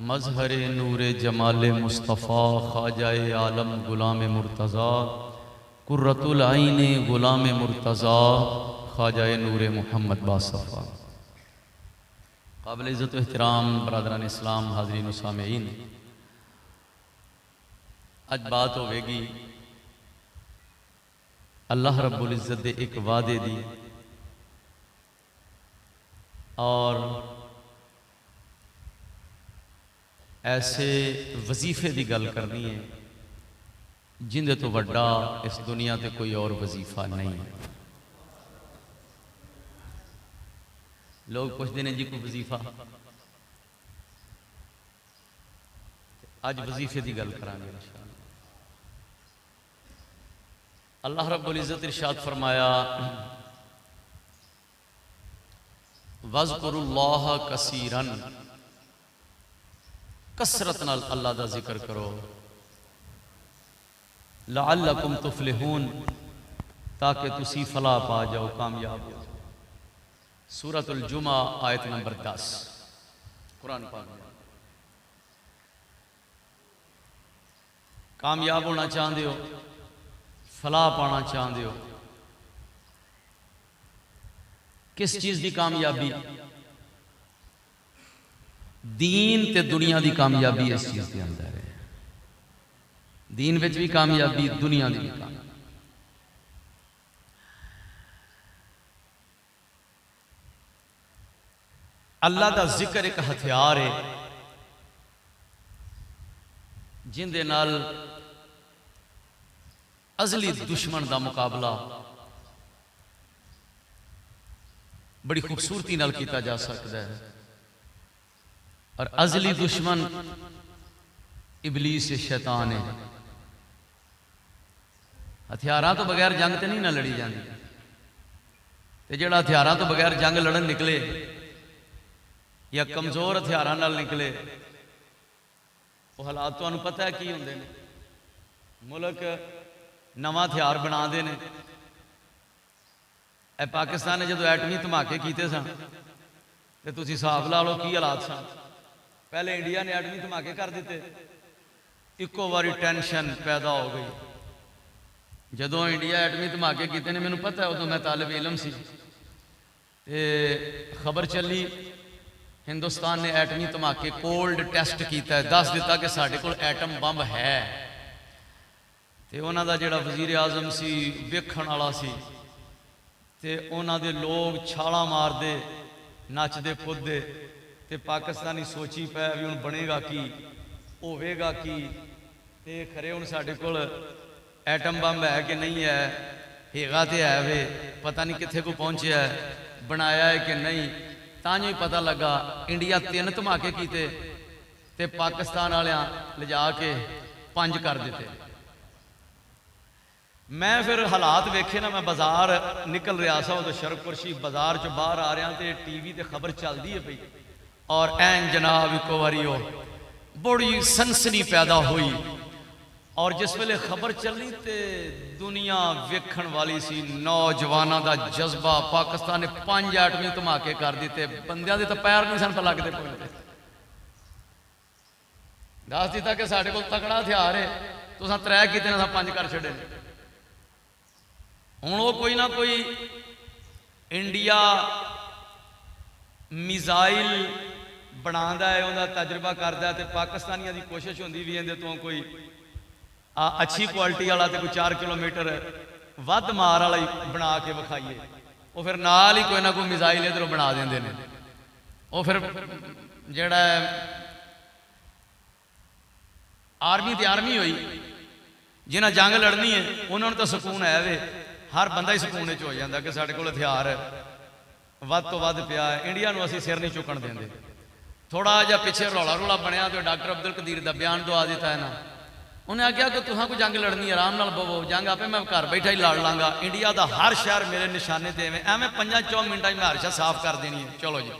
मजहर नूर जमाल मुस्तफ़ा ख्वाजाए आलम गुलाम मुर्तज़ा कुर्रतुल आइन गुलाम मुर्तज़ा ख्वाजाए नूर मोहम्मद बासफ़ा। काबिल इज़्ज़त एहतराम बरादरान इस्लाम हाज़रीन व सामीईन, अज बात होगी अल्लाह रब्बुल इज़्ज़त दे एक वादे दी और ऐसे वजीफे की गल करनी है जिंदे तो वड्डा इस दुनिया ते कोई और वजीफा नहीं है। लोग पूछते हैं जी कोई वजीफा, अज वजीफे की गल करांगे इंशाअल्लाह। अल्लाह रब्बुल इज़्ज़त इरशाद फरमाया वज़कुरुल्लाह कसीरन, कसरत नाल अल्लाह का जिक्र करो, लअल्लकुम तुफलिहून, ताकि तुसी फलाह पा जाओ, कामयाब हो। सूरतुल जुमा आयत नंबर 10 कुरान पाक में। कामयाब होना चाहते हो, फलाह पाना चाहते हो, किस चीज की कामयाबी? दीन ते दुनिया की कामयाबी इस चीज के अंदर है। दीन विच भी कामयाबी, दुनिया की भी कामयाबी। अल्लाह का जिक्र एक हथियार है जिंदे नाल अजली दुश्मन का मुकाबला बड़ी खूबसूरती नाल किया जा सकता है। और अजली दुश्मन इबलीस शैतान है। हथियारों तो बगैर जंग तो नहीं ना लड़ी जाती, तो जो हथियारों तो बगैर जंग लड़न निकले या कमजोर हथियारों नाल निकले, वो हालात तो पता है की होंगे ने। मुल्क नवा हथियार बना दे ने। पाकिस्तान ने जो एटमी धमाके किए सन तो तुसी हिसाब ला लो की हालात सन। पहले इंडिया ने एटमी धमाके कर दिते, इको बारी टेंशन पैदा हो गई। जदों इंडिया एटमी धमाके किए ने, मैनू पता है उदों मैं तालिब इलम सी, खबर चली हिंदुस्तान ने एटमी धमाके कोल्ड टेस्ट किया है, दस दिता कि साढ़े कोल एटम बंब है। तो उन्हों का जोड़ा वजीर आजम सी वेखण वाला सी, ते उन्हों दे लोग छाला मारते नचते कूदते, ते पाकिस्तानी सोची पै भी हुण बनेगा की, होवेगा की, ते खरे हुण साडे कोल एटम बंब है कि नहीं है, हेगा तो है वे, पता नहीं कित्थे को पहुंचा है, बनाया है कि नहीं। तां ही पता लगा इंडिया 3 धमाके किए ते पाकिस्तान वालियां लिजा के 5 कर दिते। मैं फिर हालात वेखे ना, मैं बाजार निकल रहा था, उदों शरकुरशी बाजार चो बाहर आ रहा तो टीवी ते खबर चलती है पई, और ऐन जनाब एक बारी बड़ी सनसनी पैदा हुई। और जिस वेले खबर चली तो दुनिया वेखण वाली सी, नौजवानों का जज्बा। पाकिस्तान ने 5 एटमी धमाके कर दिते, बंदियां दे तो पैर नहीं सन लगते पहुंचते। दस दिता कि साढ़े कोल तगड़ा हथियार है, तुसां 3 किते ने 5 कर छड़े। हुण वो कोई ना कोई इंडिया मिसाइल बनाता है, उनका तजर्बा करता है, तो पाकिस्तानियों की कोशिश होंगी भी इहदे तो कोई अच्छी क्वालिटी वाला तो कोई 4 किलोमीटर वध मार वाला ही बना के विखाइए। वो फिर नाल ही कोई ना कोई मिसाइल इधरों बना देंगे ने। वो फिर जड़ा आर्मी तो आर्मी हुई, जिन्हें जंग लड़नी है उन्होंने तो सुकून है वे, हर बंदा ही सुकून हो जाता कि साढ़े कोल हथियार वध तो वध पिया है। इंडिया में असीं सिर नहीं चुकन देंगे। थोड़ा जहा पिछे रौला रौला बनया तो डॉक्टर अब्दुल कदीर का बयान दवा दिता है ना, उन्हें आख्या कि तुहां कोई जंग लड़नी है आराम नाल बवो, जंग आपे मैं घर बैठा ही लड़ लाँगा। इंडिया का हर शहर मेरे निशाने ते एवं 5-4 मिनटां में हर शह साफ कर देनी है। चलो जी,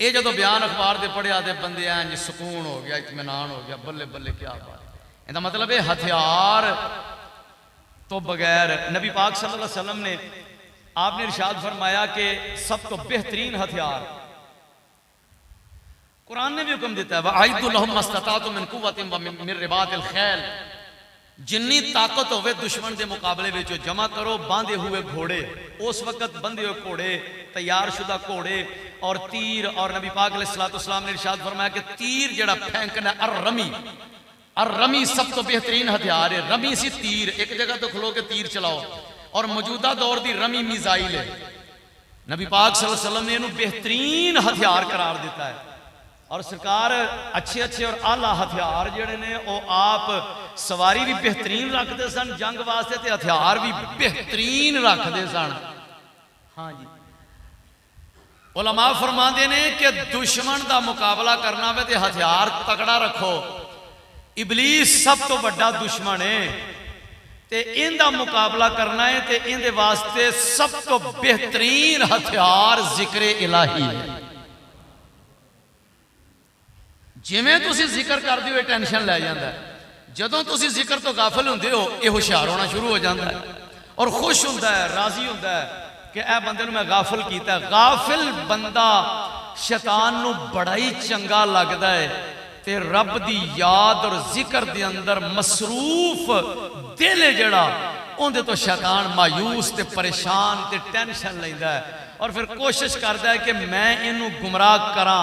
ये जो बयान अखबार से पढ़िया तो बंदे एन जी सुकून हो गया, इत्मीनान हो गया, बल्ले बल्ले क्या बात। इसका मतलब ये हथियार तो बगैर, नबी पाक सल्लल्लाहु अलैहि वसल्लम ने आपने इरशाद फरमाया कि सब तो बेहतरीन हथियार कुरान ने भी हुक्म दिता है वअइदु लहुम मस्ततातु मिन कुव्वतिन व मिन रिबातिल खैल, जिन्नी ताकत होवे दुश्मन के मुकाबले में जमा करो बांधे हुए घोड़े। उस वक्त बंधे हुए घोड़े, तैयार शुदा घोड़े और तीर। और नबी पाक अलैहिस्सलाम ने इरशाद फरमाया कि तीर जड़ा फेंकना रमी सब तो बेहतरीन हथियार है। रमी सी तीर, एक जगह तो खलो के तीर चलाओ, और मौजूदा दौर की रमी मिसाइल है। नबी पाक सल्लल्लाहु अलैहि वसल्लम ने इन्हें बेहतरीन हथियार करार दिता है। और सरकार अच्छे अच्छे और आला हथियार जिहड़े ने वो आप सवारी भी बेहतरीन रखते सन जंग वास्ते, ते हथियार भी बेहतरीन रखते सन। हाँ जी, उलमा फरमाते ने कि दुश्मन का मुकाबला करना वे ते हथियार तगड़ा रखो। इबलीस सब तो बड़ा दुश्मन है, ते इनका मुकाबला करना है ते इनके वास्ते सब तो बेहतरीन हथियार जिक्र इलाही है। जिमें तुसी जिक्र करते हो टेंशन लै जाता है, जदों तुसी जिक्र तो गाफिल होंदे हो ये होशियार होना शुरू हो जाता है और खुश होता है, राजी होता है कि ए बंदे मैं गाफिल किया। गाफिल बंदा शैतान नू बड़ा ही चंगा लगता है, ते रब दी याद और जिक्र दे अंदर मसरूफ दिल है जड़ा, उहदे तो शैतान मायूस ते परेशान ते टेंशन लैंदा है और फिर कोशिश करता है कि मैं इनू गुमराह करा,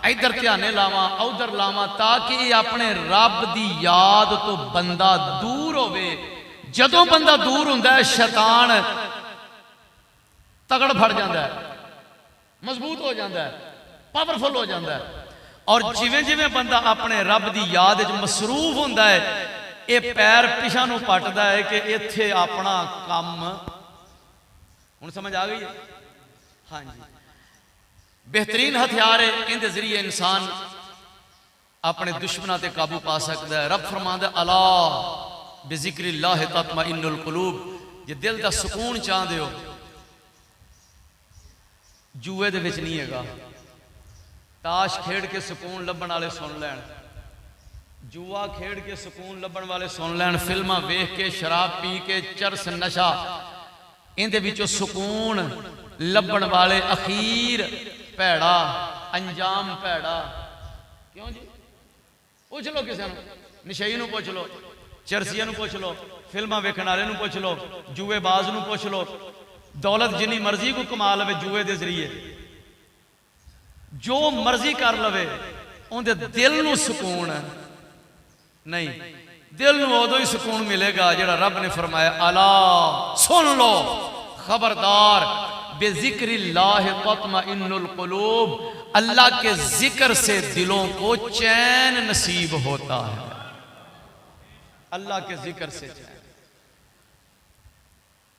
इधर ध्याने लावा उधर लावा, ताकि अपने रब दी याद तो बंदा दूर होवे। जदों बंदा दूर हुंदा है शैतान तगड़ फड़ जाता है, मजबूत हो जाता है, पावरफुल हो जाता है। और जिवें जिवें बंदा अपने रब दी याद विच मसरूफ हुंदा है, ये पैर पिछा नूं पटदा है कि इत्थे अपना काम हुण समझ आ गई है। हाँ जी, बेहतरीन हथियार है, इनके जरिए इंसान अपने दुश्मनों ते काबू पा सकता है। रब फरमांदा अला बिज़िक्रिल्लाह तत्मइन्नुल कुलूब, जे दिल का सुकून चाहते हो जुए दे विच नहीं हैगा। ताश खेड के सुकून लभण वाले सुन लैन, जुआ खेड के सुकून लभण वाले सुन लैन, फिल्मां वेख के शराब पी के चरस नशा इनदे विचों सुकून लभण वाले अखीर भैड़ा अंजाम भैड़ा। क्यों जी? पूछ लो किसी नशई नूं पूछ लो, चरसिया नूं पूछ लो, फिल्मां वेखण वाले नूं पूछ लो, जुएबाज नूं पूछ लो। दौलत जिन्नी मर्जी को कमा लवे जुए के जरिए, जो मर्जी कर लवे, उनके दिल नूं सुकून नहीं। दिल नूं उदों ही सुकून मिलेगा जिहड़ा रब ने फरमाया अला सुन लो खबरदार बेज़िक्रिल्लाह तत्मइन्नुल कुलूब, अल्लाह के जिक्र से दिलों को चैन नसीब होता है। अल्लाह के जिक्र से चैन।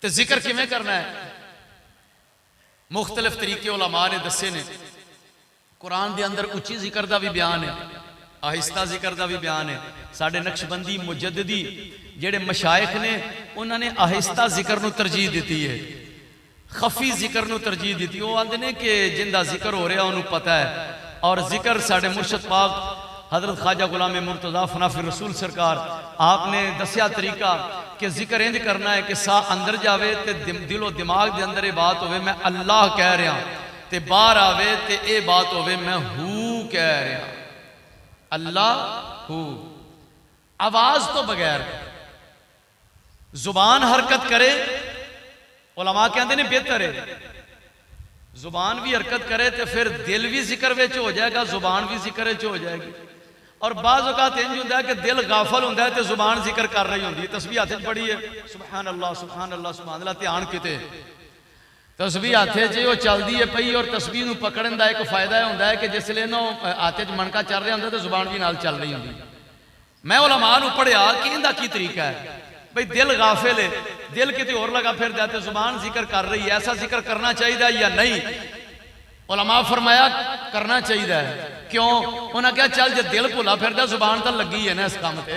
तो जिक्र किमें करना है? मुख्तलिफ तरीके उलमा ने दसे ने। कुरान के अंदर उच्ची जिक्र का भी बयान है, आहिस्ता जिक्र का भी बयान है। साडे नक्शबंदी मुजद्दिदी जेडे मशाइख ने उन्होंने आहिस्ता जिक्र नूं तरजीह दी है, खफी जिक्र नूं तरजीह दी। वो आंदे ने कि जिंदा जिक्र हो रहा उन्होंने पता है। और जिक्र साडे मुर्शद पाक हजरत ख्वाजा गुलाम मुर्तज़ा फनाफिर रसूल सरकार आपने दसिया तरीका कि जिक्र इंज करना है कि सा अंदर जावे ते दिलो दिमाग के अंदर ये बात होवे मैं अल्लाह कह रहा, ते बाहर आवे ते ये बात होवे मैं हू कह रहा। अल्लाह हू, आवाज तो बगैर, जुबान हरकत करे, उलमा कहते हैं बेहतर है जुबान भी हरकत करे तो फिर दिल भी जिक्र विच हो जाएगा, जुबान भी जिक्र विच हो जाएगी। और बाज़ औक़ात इंज हुंदा है कि दिल गाफल हुंदा है तो जुबान जिक्र कर रही होंदी है। तस्बीह हाथ पड़ी है सुबहान अल्लाह सुबहान अल्लाह सुबहान अल्लाह, ध्यान किते तस्बीह हाथ च वो चलती है पई। और तस्बीह नूं पकड़न का एक फायदा होंदा है कि जिसले ना हाथ च मनका चल रहा होंदा तो जुबान भी नाल चल रही होंदी। मैं उलमा नूं पढ़िया कि इहदा की तरीका है भाई, दिल गाफिल है, दिल किते होर लगा फिरदा तो जुबान जिक्र कर रही है, ऐसा जिक्र करना चाहिए या नहीं? उलमा फरमाया करना चाहिए। क्यों? उन्हें क्या चल जो दिल भुला फिरदा जुबान तो लगी है ना इस काम से।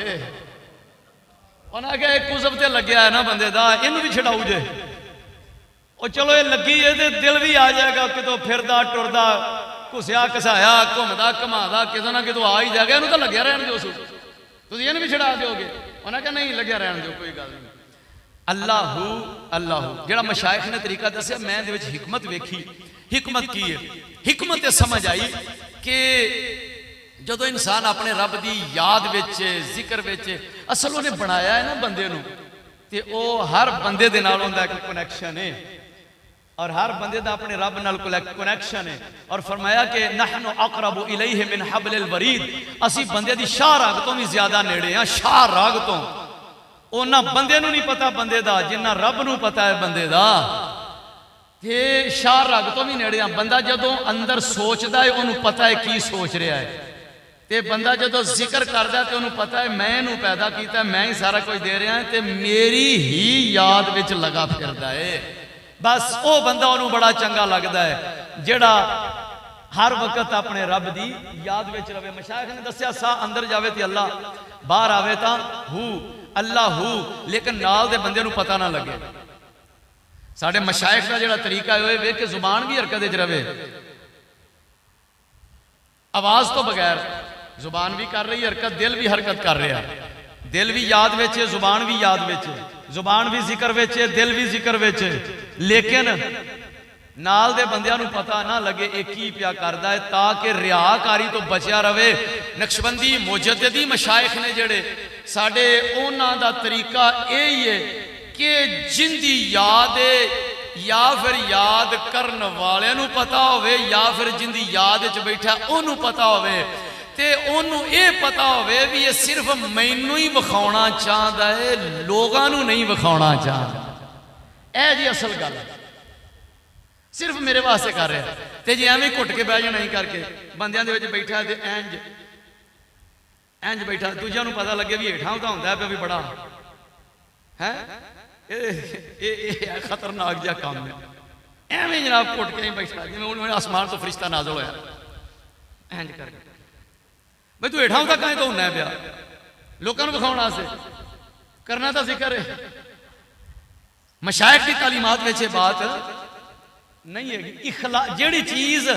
उन्हें क्या एक कुजब से लग्या है ना बंदे का, इनू भी छड़ाऊ जे और चलो ये लगी है तो दिल भी आ जाएगा, कितों फिरदा टुरदा घुसिया घसाया घूमदा घुमादा कितों ना कितों आ ही जाएगा, इनू तो लग्या रहन दो, तुम इन भी छड़ा दोगे। उन्हें क्या नहीं लग्या रहन दो, कोई गल नहीं। अल्लाहू अल्लाहू जिहड़ा मशाइख ने तरीका दसिया, मैं हिकमत वेखी। हिकमत की है? हिकमत समझ आई कि जदों इंसान अपने रब की याद विच जिक्र विच असल उन्हें बनाया है ना बंदे नूं ते ओ हर बंदे दे नाल उहदा एक कनैक्शन है और हर बंदे दा अपने रब नाल कनैक्शन है। और फरमाया कि नहनु अक़रबु इलैहि मिन हब्लिल वरीद, असी बंदे दी शाह राग तो भी ज्यादा नेड़े हां। शाह राग तो उन्हां बंदे नूं नहीं पता बंदे दा जिन्ना रब नूं पता है बंदे दा। ये शाह राग तो भी नेड़े हां। बंदा जदों अंदर सोचदा है उन्होंने पता है की सोच रहा है, ते बंदा जदों जिक्र करदा है तो उन्होंने पता है मैं इहनूं पैदा कीता, मैं ही सारा कुछ दे रहा ते मेरी ही याद विच लगा फिरदा है। बस वो बंदा उन्होंने बड़ा चंगा लगता है जेड़ा हर वक्त अपने रब की याद विच रवे। मशाइख ने दस्या सा अंदर जावे तो अल्लाह, बाहर आवे तो हू अल्लाह हू, लेकिन नाल दे बंदे नूं पता ना लगे। साडे मशाइख का जिहड़ा तरीका है वे कि जुबान भी हरकत विच रवे, आवाज तो बगैर जुबान भी कर रही हरकत, दिल भी हरकत कर रहा है। दिल भी याद विच है, जुबान भी याद विच है, जुबान भी जिक्र विच है, दिल भी जिक्र विच है, लेकिन नाल दे बंदियां नूं पता ना लगे एक ही पिया करदा है, ताकि रियाकारी तो बचिया रवे। नक्शबंदी मुजद्दिदी मशाइख ने जेड़े साडे उन्हां दा तरीका यही है कि जिंदी याद है या फिर याद करन वाले नूं पता होवे या फिर जिंदी याद विच बैठा ओनू पता होवे ते ओनू ये पता होवे भी ये सिर्फ मैनू ही विखाउणा चाहता है, लोगां नूं नहीं विखाउणा चाहता। ऐ जी असल गल सिर्फ मेरे वास्ते कर रहा है। ते जे एवें घुट के बह जाना नहीं करके बंदियां दे विच बैठा ते इंज इंज बैठा, दूजिआं नूं पता लगे भी हेठां उदा हुंदा पिया भी बड़ा है, ये खतरनाक जिहा काम है। एवें जनाब घुट के नहीं बैठा जिवें हुण आसमान तो फरिश्ता नाज़िल होया इंज करके भाई तू हेठां उदा कहीं तो हुंदा पिया लोकां नूं विखाउण वास्ते, करना तो जिक्र है। मशाइख की तालीमात में बात नहीं है। जेड़ी चीज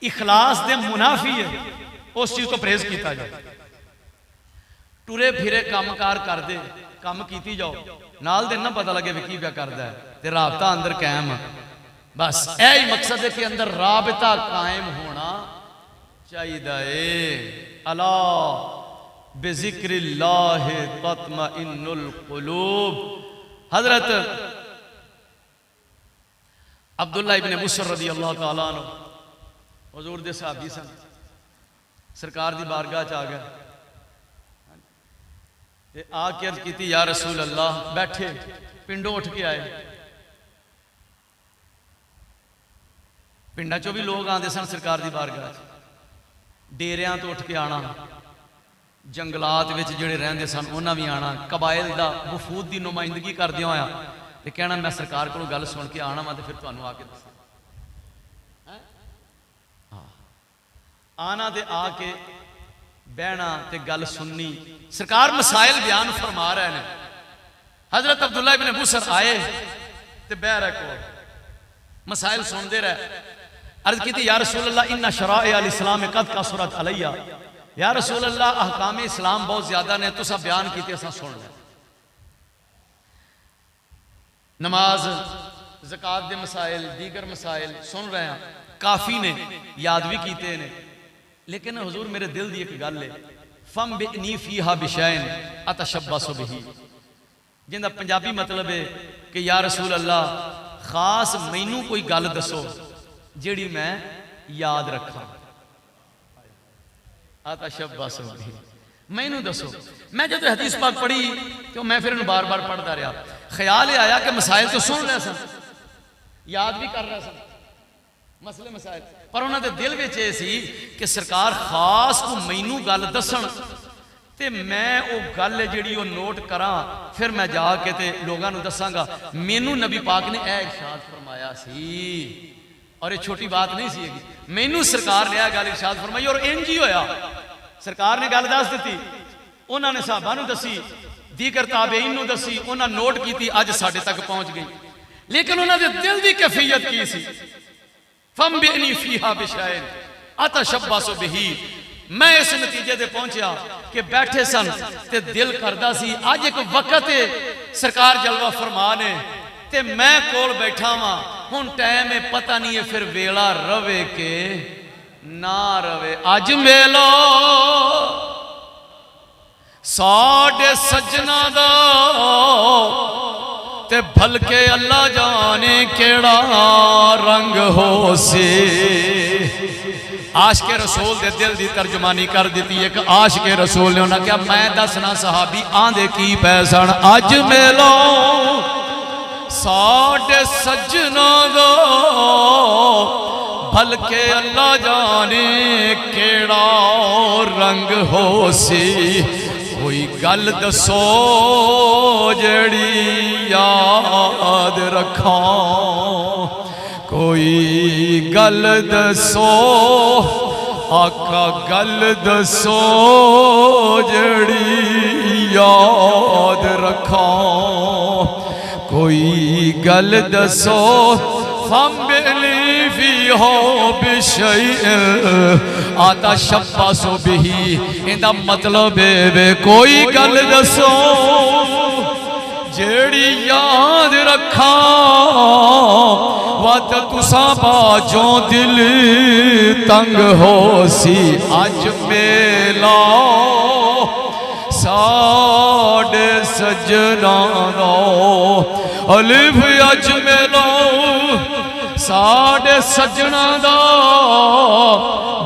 इखलास दे मुनाफी है उस चीज को परहेज किया जाए। टुरे फिरे काम कार कर दे, काम कीती जाओ, नाल दिन ना पता लगे भी की क्या करता है, ते राबता अंदर कायम। बस यही मकसद है कि अंदर राबता कायम होना चाहिए। अला बिज़िक्रिल्लाह तत्मइन्नुल कुलूब। हजरत अब्दुल्ला इब्ने मुसर रज़ी अल्लाह तआला अन्हु हुजूर दे सहाबी सन, सरकार दी बारगाह च आ गए ते आके अर्ज की या रसूल अल्लाह, बैठे पिंडों उठ के आए। पिंडा चो भी लोग आते सन सरकार की बारगाह, डेरिया तो उठ के आना, जंगलात विच जिहड़े रहिंदे सन उन्हां भी आना, कबाइल दा वफूद की नुमाइंदगी करदे होया ते कहना मैं सरकार को गल सुन के आना वा ते फिर तुहानूं आके दस्सां। आना ते आके बहना ते गल सुननी। सरकार मसाइल बयान फरमा रहे हैं। हजरत अब्दुल्ला इब्ने मुसर आए ते बह रहे को मसाइल सुनते रहे। अर्ज की या रसूल अल्लाह इन्ना शराए अल इस्लाम कद कसरत अलैया, या रसूल अल्लाह अहकाम इस्लाम बहुत ज्यादा ने, तुसा बयान किए असां सुन लिया। नमाज ज़कात दे मसाइल दीगर मसाइल सुन रहे हैं, काफ़ी ने याद भी किए ने, लेकिन हुजूर मेरे दिल की एक गल है, फम बिनी फीहा बिशैन अतशब्बसु बिही, जिंदा पंजाबी मतलब है कि या रसूल अल्लाह खास मैनू कोई गल दसो जिहड़ी मैं याद रखा। अतशब्बसु बिही, मैनू दसो। मैं जब हदीस पाक पढ़ी तो मैं फिर बार बार पढ़ता रहा। ख्याल ये आया कि मसाइल तो सुन रहे सन, याद भी कर रहे सन मसले मसाइल, पर उन्होंने दिल में यह सी कि सरकार खास को मैनू गल दसन ते मैं वो गल जी नोट करा, फिर मैं जाके ते लोगों को दसांगा। मैनू नबी पाक ने यह इरशाद फरमाया सी, और ये छोटी बात नहीं सी, मैनू सरकार ने यह गल इरशाद फरमाई और इंज ही होया। सरकार ने गल दस दी, उन्होंने साहबा नूं दसी, दीगर ताबेईन नूं दसी, उन्होंने नोट की, अज साडे तक पहुंच गई। लेकिन उन्होंने दिल की कैफियत की सी, फम बिनी फीहा बिशैन अतशब्बसु बिही। मैं इस नतीजे ते पहुंचा कि बैठे सन ते दिल करदा सी अज एक वक्त है सरकार जलवा फरमा ने ते मैं कोल बैठा वां, हुण टाइम है पता नहीं है फिर वेला रवे के ना रवे। अज मेला साडे सजना दा ते भलके अल्लाह जाने केड़ा रंग हो से। आश के रसूल दे दिल दी तर्जुमानी कर दी। एक आश के रसूल ने उन्हें क्या मैं दसना सहाबी आंदे की पैसन। अज मेलो साडे सजना दो भलके अल्लाह जाने केड़ा रंग हो सी। कोई गल दसो जड़ी याद रखा, कोई गल दसो आका गल दसो जड़ी याद रखा। कोई गल दसो फम्बिली फी हो बिशैइन आता शब्बासो बिही। इंदा मतलब है कोई गल दसो जेड़ी याद रखा। वत तुसा बाजों दिल तंग हो सी। अज मेला साडे सजना दा अलिफ। अज मेला साडे सजना दा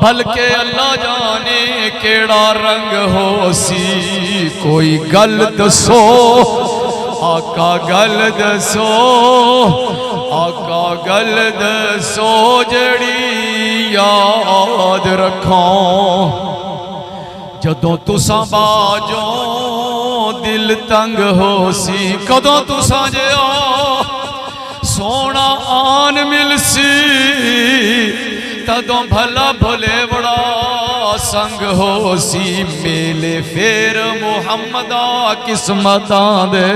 भलके अल्लाह जाने केड़ा रंग हो सी। कोई गल दसो आका गल दसो, आका गल दसो जड़ी याद रखो। जदों तुसां बाजों दिल तंग हो सी। कदों तुसां जिया सोना आन मिलसी तदों भला भले बड़ा संग हो सी। मेले फेर मुहम्मदा किस्मतां दे।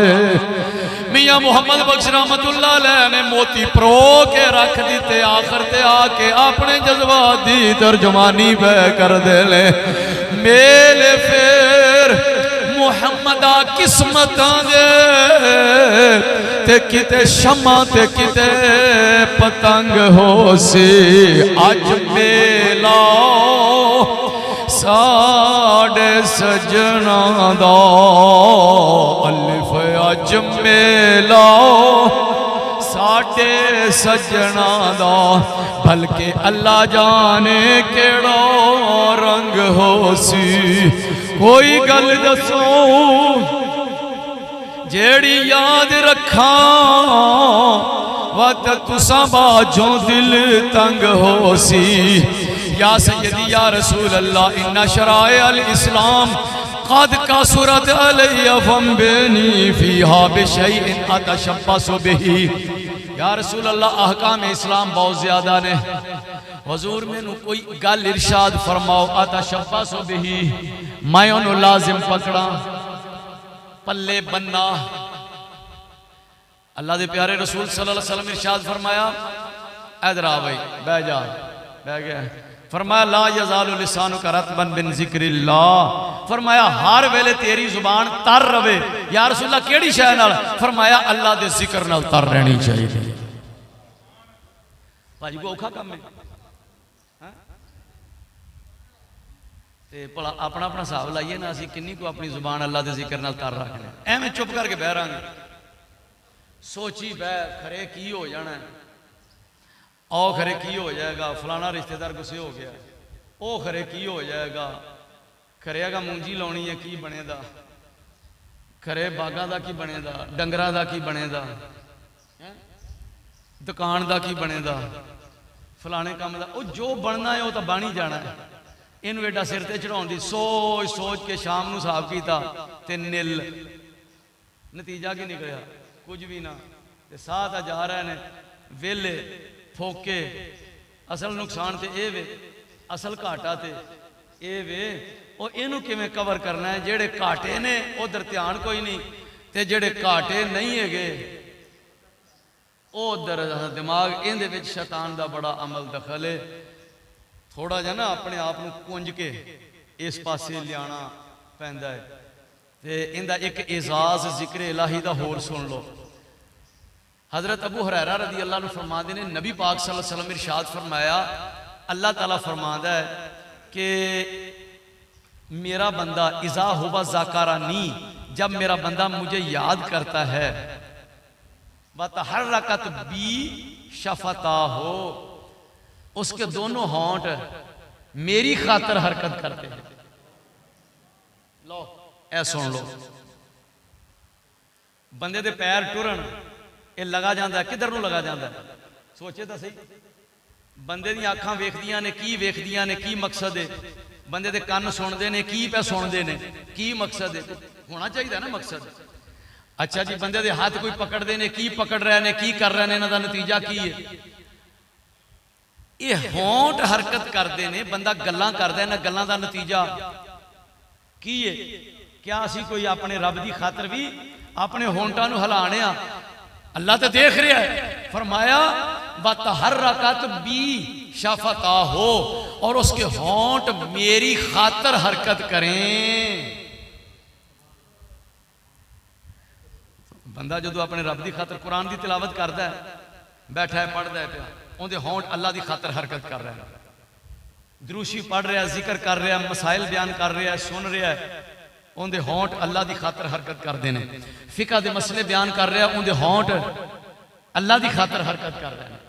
मियां मुहम्मद बख्श रहमतुल्लाह अलैह ने मोती परो के रख दिते। आखिर ते आके अपने जज्बात दी तर्जुमानी पे कर दे ले। मेले फेर मुहम्मदा किस्मतां दे ते किते शमा ते किते पतंग हो सी। अज मेला साडे सजना दा अलिफ। अज मेला साडे सजना दा भलके अल्लाह जाने केड़ा रंग हो सी। कोई गल दसो जेड़ी याद रखा। वत तुसा बाजों दिल तंग हो सी। या सय्यदी या रसूल अल्लाह इन्ना शराए अल इस्लाम कद का सूरत अलैया फम्बिनी फीहा बिशैइन अतशब्बसु बिही। या रसूल अल्लाह अहकाम इस्लाम बहुत ज्यादा ने। हुजूर मैनू कोई गल इरशाद फरमाओ अतशब्बसु बिही मैं उन्होंने लाजिम पकड़ा पल्ले बन्ना। अल्लाह के प्यारे रसूल सल्लल्लाहु अलैहि वसल्लम इरशाद फरमाया इधर आ भाई बह जा। बह गया। फरमाया ला यज़ालु लिसानुका रतबन बिन ज़िक्रिल्लाह। फरमाया हर वेले तेरी जुबान तर रवे। या रसूलल्लाह केड़ी शय नाल? फरमाया अल्लाह दे जिक्र नाल तर रहनी चाहिए। भाजी को औखा काम है ते भला अपना अपना हिसाब लाइए ना। असीं किन्नी को अपनी जुबान अल्लाह के जिक्र नाल तर रखने। एवें चुप करके बह रहांगे। सोची बह खरे की हो जाना है। ओ खरे की हो जाएगा। फलाना रिश्तेदार गुस्से हो गया। ओ खरे की हो जाएगा। खरेगा मूंजी लाउणी है की बनेगा। खरे बागां दा की बनेगा। डंगरां दा की बनेगा। दुकान दा की बनेगा। फलाने काम दा ओ जो बनना है वो तो बन ही जाना है। इनू एडा सिर ते चढ़ाउण दी सोच सोच के शाम नू हिसाब कीता ते निल। नतीजा की निकलिया? कुछ भी ना। ते साह तां जा रहे ने वेले फोके। असल नुकसान तो यह वे, असल घाटा तो यह वे। और इनू किवें कवर करना है? जेड़े घाटे ने उधर ध्यान कोई नहीं ते जेड़े घाटे नहीं है उधर दिमाग। इहदे विच शैतान दा बड़ा अमल दखल है। थोड़ा जा ना अपने आप को कुंज के इस पासे लियाना पैंदा है। ते इहदा एक एजाज जिक्र इलाही दा होर सुन लो। हजरत अबू हुरैरा रज़ी अल्लाह अन्हु फरमाते ने नबी पाक सल्लल्लाहु अलैहि वसल्लम इरशाद फरमाया अल्लाह ताला फरमाता है कि मेरा बंदा इज़ा हुवा ज़ाकरानी, जब मेरा बंदा मुझे याद करता है, वतहर्रकत बी शफता हो, उसके दोनों होंठ मेरी खातर हरकत करते हैं। लो ऐ सुन लो, बंदे दे पैर टुरन ये लगा जाता है, किधर नूं लगा जाता है? सोचे तो सही। बंदे दी अखां वेखदियां ने की वेखदियां ने, की मकसद है? बंदे दे कान सुनते ने की पे सुनते ने, की मकसद है? होना चाहिए ना मकसद। अच्छा जी, बंदे दे हाथ कोई पकड़ते ने, की पकड़ रहे ने, की कर रहे ने, इन्हां दा नतीजा की है? ये होंठ हरकत करते ने, बंदा गल्लां करदा है, इन्हां गल्लां दा नतीजा की है? क्या असी कोई अपने रब की खातर भी अपने होंठां नूं हिलाने आ? अल्लाह तो देख रहा है। फरमाया वतहर्रकत बी शफता हो, और उसके होंठ मेरी खातर हरकत करें। बंदा जो अपने रब की खातर कुरान की तिलावत करता है, बैठा है पढ़ता है पिया, उनके होंठ अल्लाह की खातर हरकत कर रहा है, दुरूशी पढ़ रहा है, जिक्र कर रहा है, मसाइल बयान कर रहा है, सुन रहा है, उनके होंठ अल्लाह की खातर हरकत करते हैं। फिका के मसले बयान कर रहा है, उनके होंठ अल्लाह की खातर हरकत कर रहे हैं।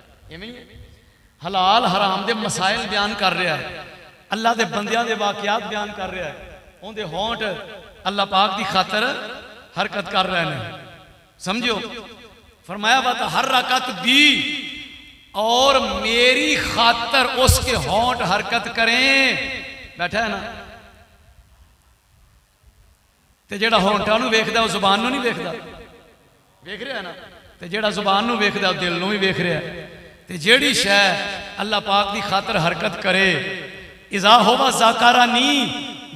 हलाल हराम के मसाइल बयान कर रहा है, अल्लाह के बंदियां के वाकयात बयान कर रहा है, उनके होंठ अल्लाह पाक की खातर हरकत कर रहे हैं। समझो, फरमाया वतहर्रकत बी, और मेरी खातर उसके होंठ हरकत करें। बैठा है ना, ते जेड़ा होंठा नूं वेखदा वो जुबान नूं नहीं वेखदा, वेख रहा है ना? ते जेड़ा जुबान नूं वेखदा वो दिल नूं भी वेख रहा है। ते जेड़ी शै अल्लाह पाक की खातर हरकत करे, इज़ा हुवा ज़ाकरानी,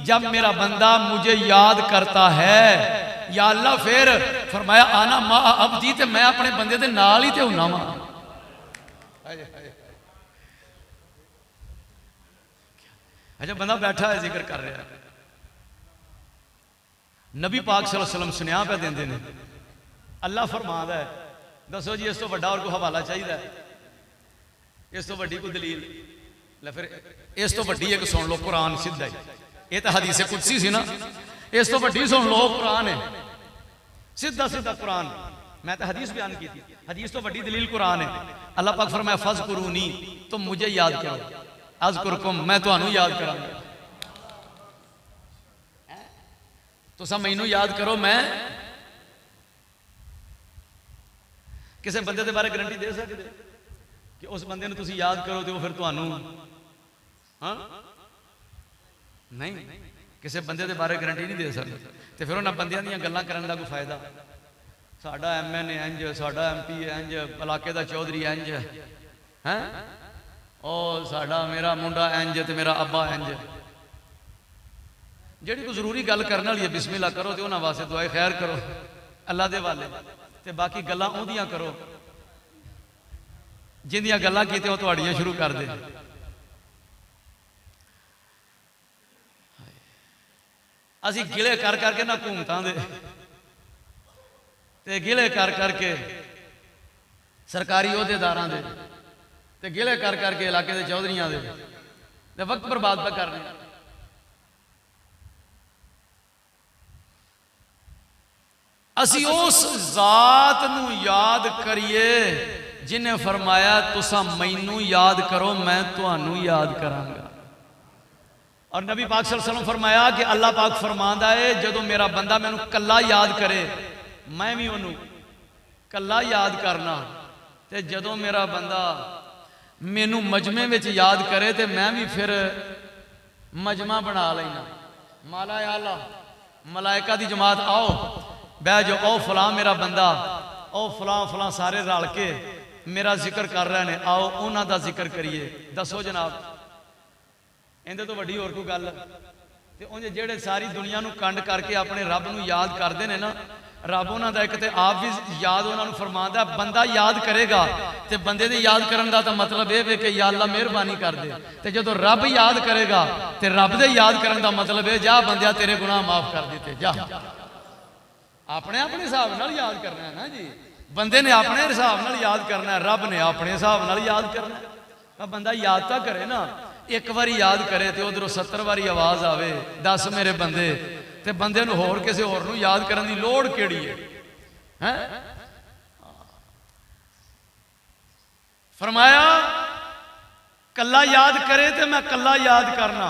जब मेरा बंदा मुझे याद करता है, या अल्लाह फिर फरमाया आना मा अब्दी, ते मैं अपने बंदे दे नाल ही ते हुन्ना वा। अच्छा, बंदा बैठा है जिक्र कर रहा है, नबी पाक सल्लल्लाहु अलैहि वसल्लम सुनिया पे देंदे ने, अल्लाह फरमादा है, दसो जी इस तो बड़ा और कोई हवाला चाहिए? इस तो वड्डी कोई दलील? ले फिर इस तो वड्डी एक सुन लो, कुरान सीधा ही, ये तो हदीस कुदसी सी ना, इस तो वड्डी सुन लो, कुरान है, सीधा सीधा कुरान। मैं तो हदीस बयान की थी, हदीस तो वड्डी दलील कुरान है। अल्लाह पाक फरमाया फज़कुरूनी, तुम मुझे याद करो, अज़कुरकुम, मैं तुहानू याद करांगा। तुसां मैनू याद करो, मैं किसी बंदे के बारे गारंटी दे सकते कि उस बंदे तुम याद करो तो फिर तुहानू? हाँ नहीं, किसी बंदे के बारे गारंटी नहीं दे सकते। तो फिर उन्होंने बंदियां दी गल्लां करने का कोई फायदा? साडा MN इंज, साडा MP इंज, इलाके का चौधरी इंज है, और साडा मेरा मुंडा इंज, तो मेरा अब्बा इंज। ਜਿਹੜੀ कोई जरूरी गल करने वाली है, बिस्मिल्लाह करो, तो उन्होंने वास्ते दुआए खैर करो अल्लाह दे वाले, ते बाकी गल्लां उहदियां करो जिंदियां गल्लां कीतियां वो तुहाड़ियां शुरू कर दे। असी गिले कर करके ना घूमतां दे, ते गिले कर करके सरकारी अहदेदारां दे, ते गिले कर करके इलाके के चौधरियां दे, ते वक्त बर्बाद पे करने। असी उस जात नू याद करिए जिन्हें फरमाया तुसा मैनू याद करो, मैं तुहानू याद करांगा। और नबी पाक सल्लल्लाहु अलैहि वसल्लम फरमाया कि अल्लाह पाक फरमांदा है, जदों मेरा बंदा मैनू कल्ला याद करे, मैं भी उन्होंने कल्ला याद करना, ते जदों मेरा बंदा मैनू मजमे विच याद करे, तो मैं भी फिर मजमा बना लेना। माला आला मलाइका दी जमात आओ बह जाओ, ओ फलां मेरा बंदा, ओ फलां फलां सारे रल के मेरा जिक्र कर रहे हैं, आओ उन्हों का जिक्र करिए। दसो जनाब, इहदे तो वड्डी होर कोई गल? ते उन्हें जेड़े सारी दुनिया नूं कंड करके अपने रब नूं याद करते हैं ना, रब उन्हों का एक तो आप भी याद उन्होंने फरमांदा, बंदा याद करेगा तो बंदे दे याद करने का तो मतलब यह है कि या अल्लाह मेहरबानी कर दे, तो जो रब याद करेगा तो रब दे याद करने का मतलब है जा बंदिया तेरे गुनाह माफ कर दिते जा। अपने अपने हिसाब नाल याद करना है ना जी, बंदे ने अपने हिसाब नाल याद करना है, रब ने अपने हिसाब नाल याद करना है। बंदा याद तो करे ना, एक बारी याद करे तो उधरों 70 बारी आवाज आवे, दस मेरे बंदे, ते बंदे नूं होर किसी होर नूं याद करने की लोड़ किहड़ी है? फरमाया कला याद करे तो मैं कला याद करना,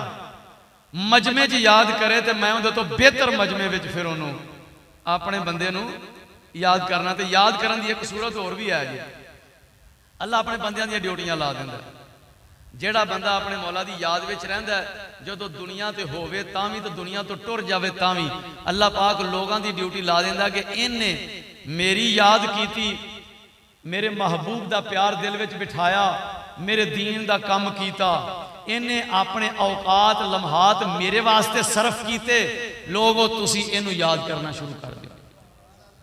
मजमे च याद करे तो मैं उहदे तो बेहतर मजमे विच फिर उहनूं अपने बंदे नूं याद करना। तो याद करने की एक सूरत होर भी है जी, अल्लाह अपने बंदियां दी ड्यूटियां ला दिंदा। जेड़ा बंदा अपने मौला की याद विच रहिंदा है, जदों दुनिया ते होवे तां भी तो दुनिया तो टुर जावे तां भी अल्लाह पाक लोगों की ड्यूटी ला दिंदा कि इन्हें मेरी याद कीती, मेरे महबूब का प्यार दिल विच बिठाया, मेरे दीन का काम किया, इन्हें अपने औकात लम्हात मेरे वास्ते सर्फ किए, लोगों तुसी इनू याद करना शुरू कर दो।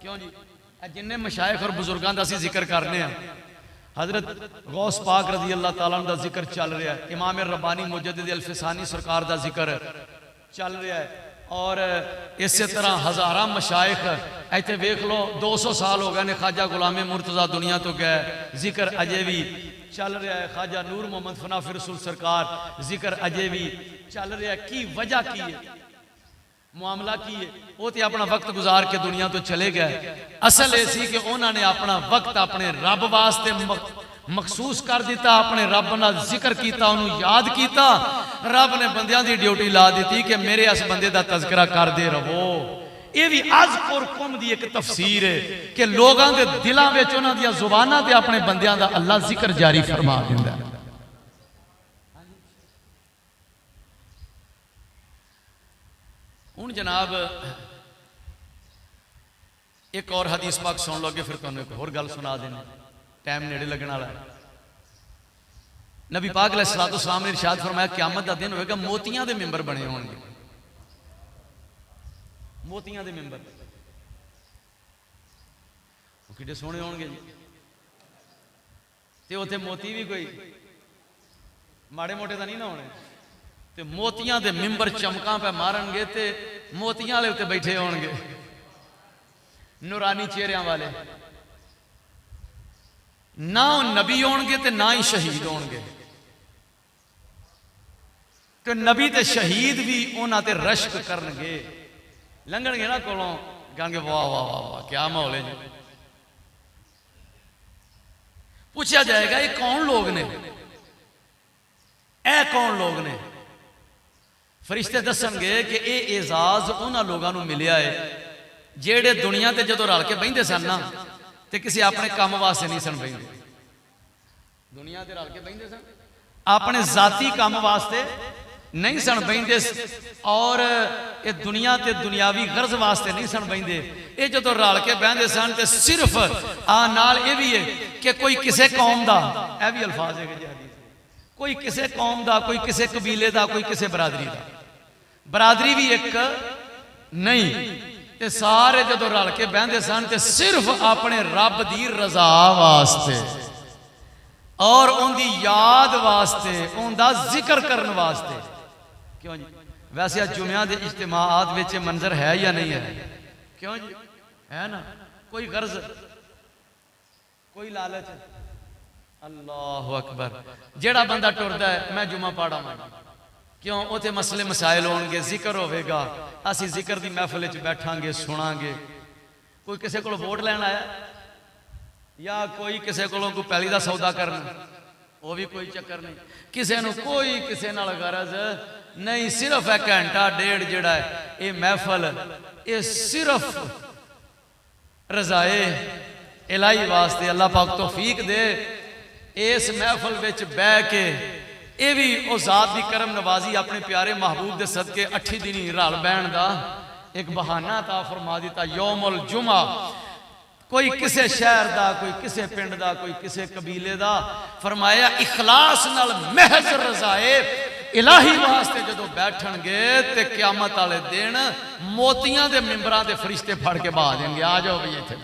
क्यों जी? जिन्हें मशाइख और बुजुर्गों का असीं जिक्र करने हैं, हजरत गौस पाक रजी अल्लाह तआला का जिक्र चल रहा है, इमाम रब्बानी मुजद्दिद अल-फिसानी सरकार का जिक्र चल रहा है, और इस तरह हज़ारा मशाइख इतने वेख लो 200 साल हो गए ने ख्वाजा गुलाम मुर्तज़ा दुनिया तो गए, जिक्र अजे भी चल रहा है। ख्वाजा नूर मोहम्मद फनाफि रसूल सरकार जिक्र अजे भी चल रहा है। की वजह की है, मामला की है? वो तो अपना वक्त गुजार के दुनिया तो चले गए। असल ये सी कि उन्होंने अपना वक्त अपने रब वास्ते मखसूस कर दिता, अपने रब नाल जिक्र किया, उन्होंने याद किया। रब ने बंदियां की ड्यूटी ला दी कि मेरे इस बंदे का तज़किरा करते रहो। ये भी अज़कुर कुम दी एक तफसीर है कि लोगों के दिलों में उन्होंने दी जुबानां ते अपने बंदियां का अल्लाह जिक्र जारी फरमा दिंदा है। हुण जनाब एक और हदीस पाक सुन लोगे, फिर तुहानूं एक होर गल सुना देनी, टाइम नेड़े लगने वाला है। नबी पाक अलैहिस्सलातु वस्सलाम ने इरशाद फरमाया क़यामत का दिन होएगा, मोतियां दे मिंबर बने होणगे, मोतियां दे मिंबर। वो किड्डे सोहणे होणगे जी, ते उत्थे मोती भी कोई माड़े मोटे तो नहीं ना होने, ते मोतियां दे मिंबर चमकां पे मारनगे, ते मोतियां वाले उत्ते बैठे होणगे, नूरानी चेहरियां वाले। ना नबी होणगे ते ना ही शहीद होणगे, ते नबी ते शहीद भी उन्हां ते रश्क करनगे, लंघणगे ना कोलों, कहेंगे वाह वाह वाह वाह क्या माहौल है जी। पूछा जाएगा ये कौन लोग ने, ए कौन लोग ने? फरिश्ते दसणगे कि ये एजाज उन्हां लोगों को मिलिया है जेड़े दुनिया ते जदों रल के बहिंदे सन ना, ते किसी अपने काम वास्ते नहीं सन बहिंदे। दुनिया ते रल के बहिंदे सन, अपने जाती काम वास्ते नहीं सन बहिंदे, और ये दुनिया ते दुनियावी गर्ज वास्ते नहीं सन बहिंदे। ये जदों रल के बहिंदे सन ते सिर्फ नाल ये भी है कि कोई किसी कौम का, यह भी अल्फाज है जी, कोई किसी कौम का, कोई किसी कबीले का, कोई किसी बरादरी का, बरादरी भी एक नहीं, ते सारे जदों रल के बहिंदे सन ते सिर्फ अपने रब की रजा वास्ते और उनकी याद वास्ते, उनका जिक्र करने वास्ते। क्यों जी? वैसे आज जुम्या के इज्तिमाआत विच मंजर है या नहीं है? क्यों जी? है ना, कोई गर्ज, कोई लालच। अल्लाह अकबर। जेड़ा बंदा टुरदा है मैं जुम्मा पढ़ावां, क्यों? उथे मसले मसाइल होणगे, जिक्र होवेगा, असीं जिक्र की महफिल च बैठांगे, सुनांगे। कोई किसी को वोट लैन आया, या कोई किसी को पैली का सौदा करना, वो भी कोई चक्कर नहीं। किसी को कोई किसी नाल गरज नहीं, सिर्फ एक घंटा डेढ़ जिहड़ा है ये महफिल, ये सिर्फ रजाए इलाही वास्ते। अल्लाह पाक तौफीक दे इस महफिल विच बह के, ये भी उस जात की करम नवाजी अपने प्यारे महबूब के सदके 8 दिन रल बहन का एक बहाना ता फरमा दिता। यौमुल जुमा, कोई किसी शहर का, कोई किसी पिंड का, कोई किसी कबीले का, फरमाया इखलास नाल महज रजाए इलाही वास्ते जदों बैठणगे ते क़यामत वाले दिन मोतियां दे मिंबरां दे फरिश्ते फड़ के बहा देंगे, आ जाओ भी इत्थे।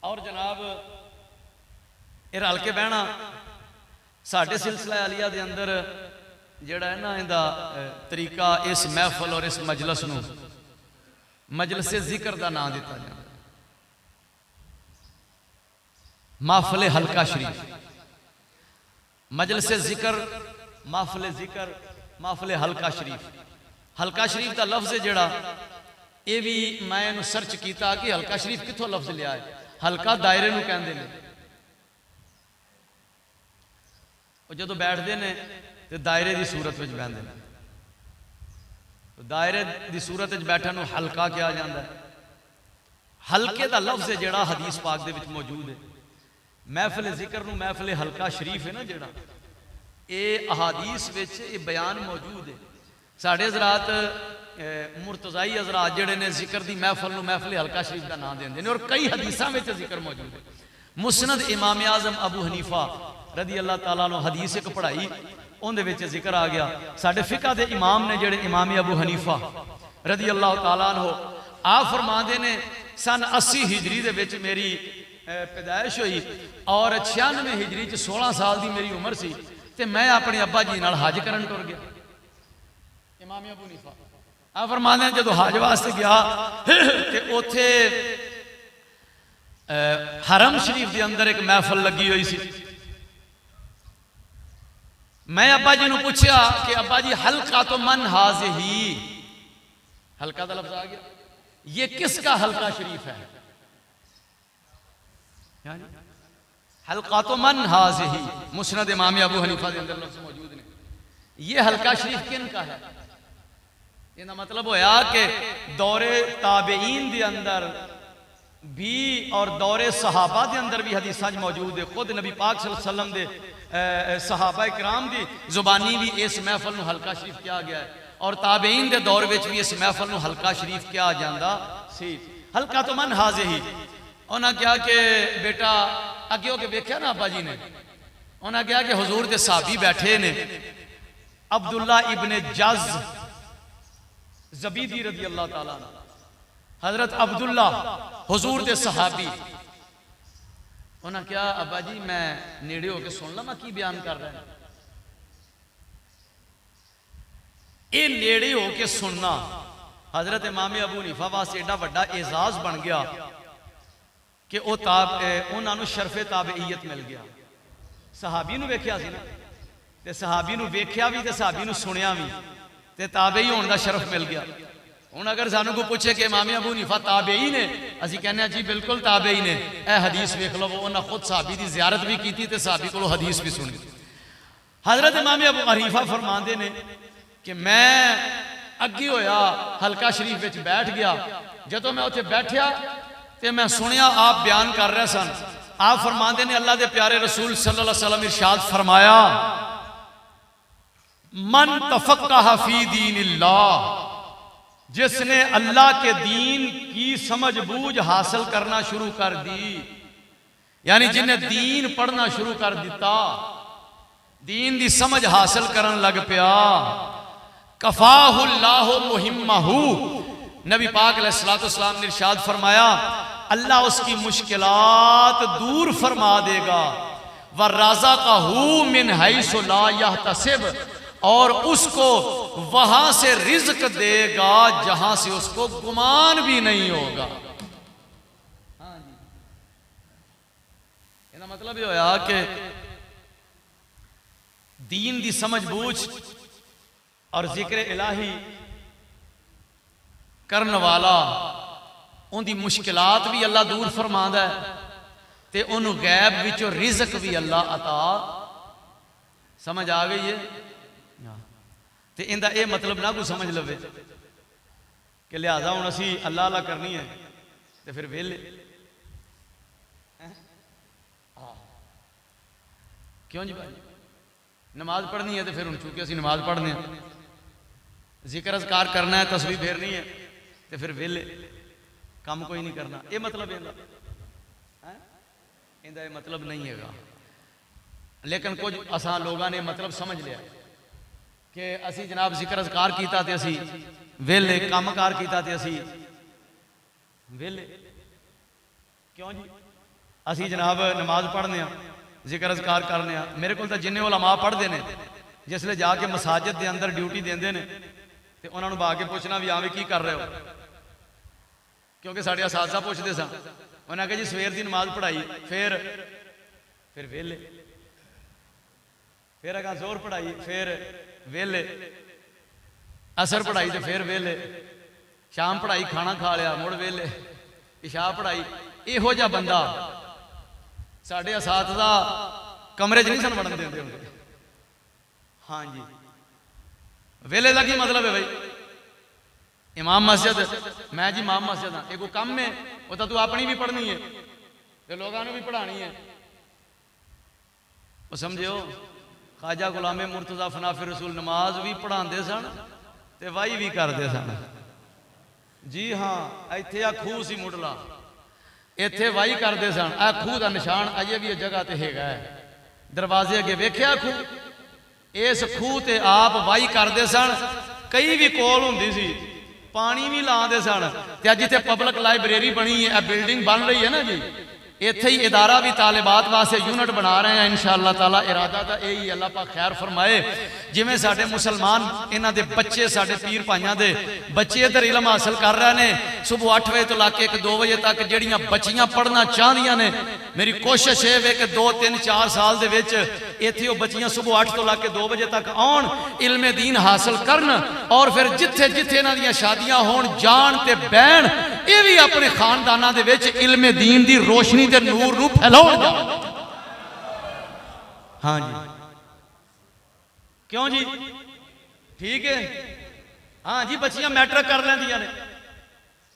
और जनाब ये रल के बहना साडे सिलसिला आलिया दे अंदर जिहड़ा है ना, इहदा तरीका इस महफिल और इस मजलस नूं मजलिस जिक्र का नाम दिता जाता। महफिल हल्का शरीफ, मजलिस जिक्र, महफिल जिक्र, महफिल हल्का शरीफ। हल्का शरीफ का लफ्ज़ है जड़ा, ये भी मैं सर्च किया कि हल्का शरीफ कितों लफ्ज़ लिया है। हल्का दायरे नूं कहंदे ने। जो बैठते हैं तो दायरे की सूरत में बहते हैं, दायरे की सूरत बैठन को हल्का कहा जाता है। हल्के का लफ्ज़ है जड़ा हदीस पाक दे विच मौजूद है। महफिल जिक्र नूं महफिल हल्का शरीफ है ना जड़ा, ये अहादीस विच ये बयान मौजूद है। साढ़े हज़रात मुर्तज़ाई हज़रात जिहड़े ने जिक्र की महफिल नूं महफिल हल्का शरीफ का नाम देंदे ने, और कई हदीसां विच जिक्र मौजूद है। मुस्नद इमाम आज़म अबू हनीफा रदी अल्लाह तआला अन्हु हदीस एक पढ़ाई, उहदे विच जिक्र आ गया। साडे फिका दे इमाम ने जिहड़े इमाम अबू हनीफा रदी अल्लाह तआला अन्हु, आप फरमाते ने सन 80 हिजरी दे विच मेरी पैदाइश हुई और 96 हिजरी च 16 साल की मेरी उम्र सी, ते मैं अपने अब्बा जी नाल हज करन टुर गया। इमाम अबू हनीफा आप फरमाते हैं जो हज वास्ते गया ते उथे हरम शरीफ के अंदर एक महफिल लगी हुई सी। मैं अब्बा जी ने पूछा कि अब्बा जी हल्का तो मन हाज़िही, हल्का का लफ्ज़ आ गया, ये किसका हल्का शरीफ है? हल्का तो मन हाज़िही, मुस्नद इमाम अबू हनीफा के अंदर लफ्ज़ मौजूद ने। ये हल्का शरीफ किन का है? इसका मतलब होया कि दौरे ताबेईन के अंदर भी और दौरे सहाबा के अंदर भी हदीसां मौजूद है। खुद नबी पाक सल्लल्लाहु अलैहि वसल्लम दे सहाबा इकराम की जुबानी भी इस महफिल नूं हल्का शरीफ कहा गया है, और ताबेईन के दौर में भी इस महफिल नूं हल्का शरीफ कहा जाता सी। हल्का तो मन हाज़िही, उन्हें कहा कि बेटा अगे होके वेख्या ना अब्बा जी ने, उन्हें कहा कि हुजूर के सहाबी बैठे ने, अब्दुल्ला इब्ने जज़ ज़बीदी रदी अल्लाह तआला अन्हु, हजरत अब्दुल्ला हुजूर के सहाबी। उन्हें क्या अब्बा जी मैं नेड़े होके सुन ला मैं की बयान कर रहा है। ये नेड़े होके सुनना हजरत इमाम अबू हनीफा वास्ते एडा वड्डा एजाज बन गया कि उन्होंने शरफे ताबेईयत मिल गया। सहाबी नूं वेख्या सी ना, ते सहाबी नूं वेख्या भी ते सहाबी नूं सुनिया भी, ते ताबेई होने का शरफ मिल गया। हुण अगर सानू कोई पूछे कि इमाम अबू हनीफा ताबेई ने, असीं कहने जी बिल्कुल ताबेई ने। यह हदीस वेख लो, उन्हें खुद सहाबी की ज़ियारत भी की ते सहाबी को हदीस भी सुनी। हजरत इमाम अबू हनीफा फरमाते ने कि मैं अगे होया हल्का शरीफ विच बैठ गया। जदों मैं उत्थे बैठया ते मैं सुनिया आप बयान कर रहे सन। आप फरमाते ने अल्लाह के प्यारे रसूल सल्लल्लाहु अलैहि वसल्लम इरशाद फरमाया, मन तफक्कह फी दीनिल्लाह, जिसने अल्लाह के दीन की समझ बूझ हासिल करना शुरू कर दी, यानी जिन्हें दीन पढ़ना शुरू कर दिता, दीन की समझ हासिल करन लग पिया, कफाहुल्लाहु मुहिम्महु, नबी पाक अलैहिस्सलाम ने इरशाद फरमाया अल्लाह उसकी मुश्किलात दूर फरमा देगा। व रज़क़हु मिन हैसु ला यहतसिब, और उसको वहां से रिज्क देगा जहां से उसको गुमान भी नहीं होगा। हाँ जी, इसका मतलब यह होया कि दीन की समझ बूझ और जिक्र इलाही करने वाला उनकी मुश्किलात भी अल्लाह दूर फरमांदा है, ते उन्होंने गैब विचों रिज़क भी अल्लाह अता। समझ आ गई है? तो इनका यह मतलब ना कोई समझ लवे कि लिहाजा हूँ असी अल्लाह अल्लाह करनी है तो फिर वेले। क्यों जी भाई, नमाज पढ़नी है तो फिर हूँ चूंकि असी नमाज पढ़ने, जिक्र अज़कार करना है, तस्बीह फेरनी है तो फिर वेले, काम कोई नहीं करना। ये मतलब इनका ये मतलब नहीं है। लेकिन कुछ असां लोगों ने मतलब समझ लिया कि असी जनाब जिक्र अज़कार किया तो असी वेले, काम कार किया तो असी वेले। क्यों जी, असी जनाब नमाज पढ़ने, जिक्र अज़कार करने। मेरे को जिन्हें उलमा पढ़ते हैं जिसले जाके मसाजिद के अंदर ड्यूटी देंगे ने तो उन्होंने बा के पूछना भी हाँ भी की कर रहे हो, क्योंकि साढ़े असासा पूछते सन। उन्हें आखिया जी सवेर की नमाज पढ़ाई, फिर फिर वेले, फिर अगर जोर पढ़ाई फिर वेले, असर पढ़ाई तो फिर वेले, शाम पढ़ाई खाना खा लिया मुड़ वेले, इशा पढ़ाई। इहो जिहा बंदा साढ़े असातिज़ा कमरे च नहीं सन वड़न देंदे होंदे। हाँ जी, वेले का की मतलब है भाई? इमाम मस्जिद, मैं जी इमाम मस्जिद हाँ, एक काम है वो तो तू अपनी भी पढ़नी है तो लोगों भी पढ़ानी है। वो समझो ख्वाजा गुलाम मुर्तज़ा फनाफिर रसूल नमाज भी पढ़ाते सन ते वाही भी करते सन। जी हाँ, इत्थे आ खूह सी मुढ़ला, इत्थे वाही करते सन। आ खूह का निशान अजे भी जगह ते हैगा है, दरवाजे अगे वेख्या खूह, इस खूह ते आप वाही करते सन। कई भी कोल हुंदी सी, पानी भी लाते सन। ते जिथे पब्लिक लाइब्रेरी बनी है, बिल्डिंग बन रही है ना जी, इत्थे ही इदारा भी तालिबात वास्ते यूनिट बना रहे हैं इंशाअल्लाह ताला। इरादा तो यही, अल्लाह पाक खैर फरमाए। जिमें साडे मुसलमान इन्हां दे बच्चे, साडे पीर भाइयों दे बच्चे इधर इलम हासिल कर रहे हैं। सुबह 8 बजे तो लाके 1-2 बजे तक जड़ियां बच्चियां पढ़ना चाहदियां ने, मेरी कोशिश है वे कि 2-3-4 साल दे विच इत्थे वो बच्चियां सुबह 8 तो लाके 2 बजे तक आउण, इल्मे दीन हासिल करन, और फिर जिथे जिथे इन्हां दियां शादियां होण जान ते बैण, ये भी अपने खानदाना दे विच इल्मे दीन दी रोशनी दे नूर नूं फैलाउण जाण। हाँ जी, क्यों जी? ठीक है। हाँ जी, बच्चियां मैट्रिक कर लैंदियां ने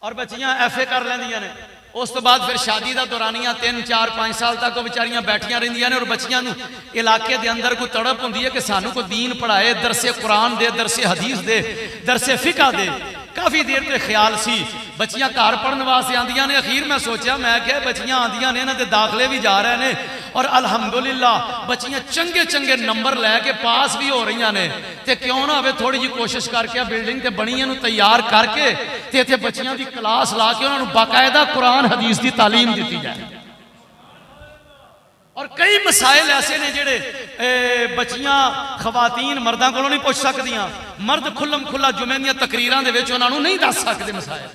और बच्चियां FA कर लैंदियां ने। उस तो बाद फिर शादी का दौरानिया 3-4-5 साल तक वो बेचारियां बैठिया रहिंदियां ने। और बच्चियां नूं इलाके दे अंदर कोई तड़प हुंदी है कि सानू कोई दीन पढ़ाए, दरसे कुरान दे, दरसे हदीस दे, दरसे फिका दे। काफ़ी देर तो ख्याल सी बच्चियां घर पढ़ने वास्ते आंदियां ने। अखीर मैं सोचा, मैं क्या बच्चियां आंदियां ने, इन्हां दे दाखले भी जा रहे हैं और अल्हम्दुलिल्लाह बच्चियां चंगे चंगे नंबर लैके पास भी हो रही ने। तो क्यों ना हो थोड़ी जी कोशिश करके बिल्डिंग ते बनी है तैयार करके ते इत्थे बच्चियां की क्लास ला के उन्होंने बाकायदा कुरान हदीस की तालीम दी जाए। और कई मसाइल ऐसे ने जेड़े बच्चियां खवातीन मर्दां कोलों नहीं पुछ सकदियां। मर्द खुल्लम खुल्ला जुमे दी तकरीरां दे विच उन्हां नूं नहीं दस सकदे मसाइल,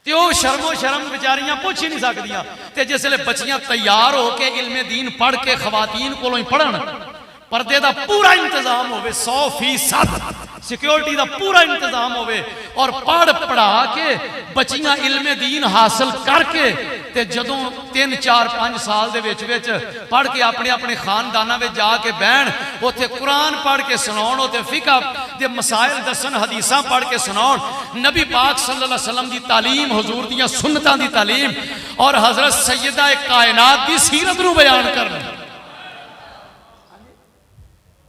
ते वो शर्मो शर्म बेचारियां पुछ ही नहीं सकदियां। ते जिसले बच्चियां तैयार होके इल्मे दीन पढ़ के खवातीन कोलों ही पढ़न, पर्दे का पूरा इंतजाम होवे, 100% सिक्योरिटी का पूरा इंतजाम होवे, और पढ़ पढ़ा के बच्चियां इल्मे दीन हासिल करके ते जदों 3-4-5 साल दे विच पढ़ के अपने अपने खानदाना में जाके बहन, उत्थे कुरान पढ़ के सुनाउण, उत्थे फिका दे मसाइल दसन, हदीसां पढ़ के सुनाउण, नबी पाक सल्लल्लाहु अलैहि वसल्लम की तालीम, हुजूर दियां सुन्नतां दी तालीम और हजरत सैयदा कायनात की सीरत नूं बयान करन।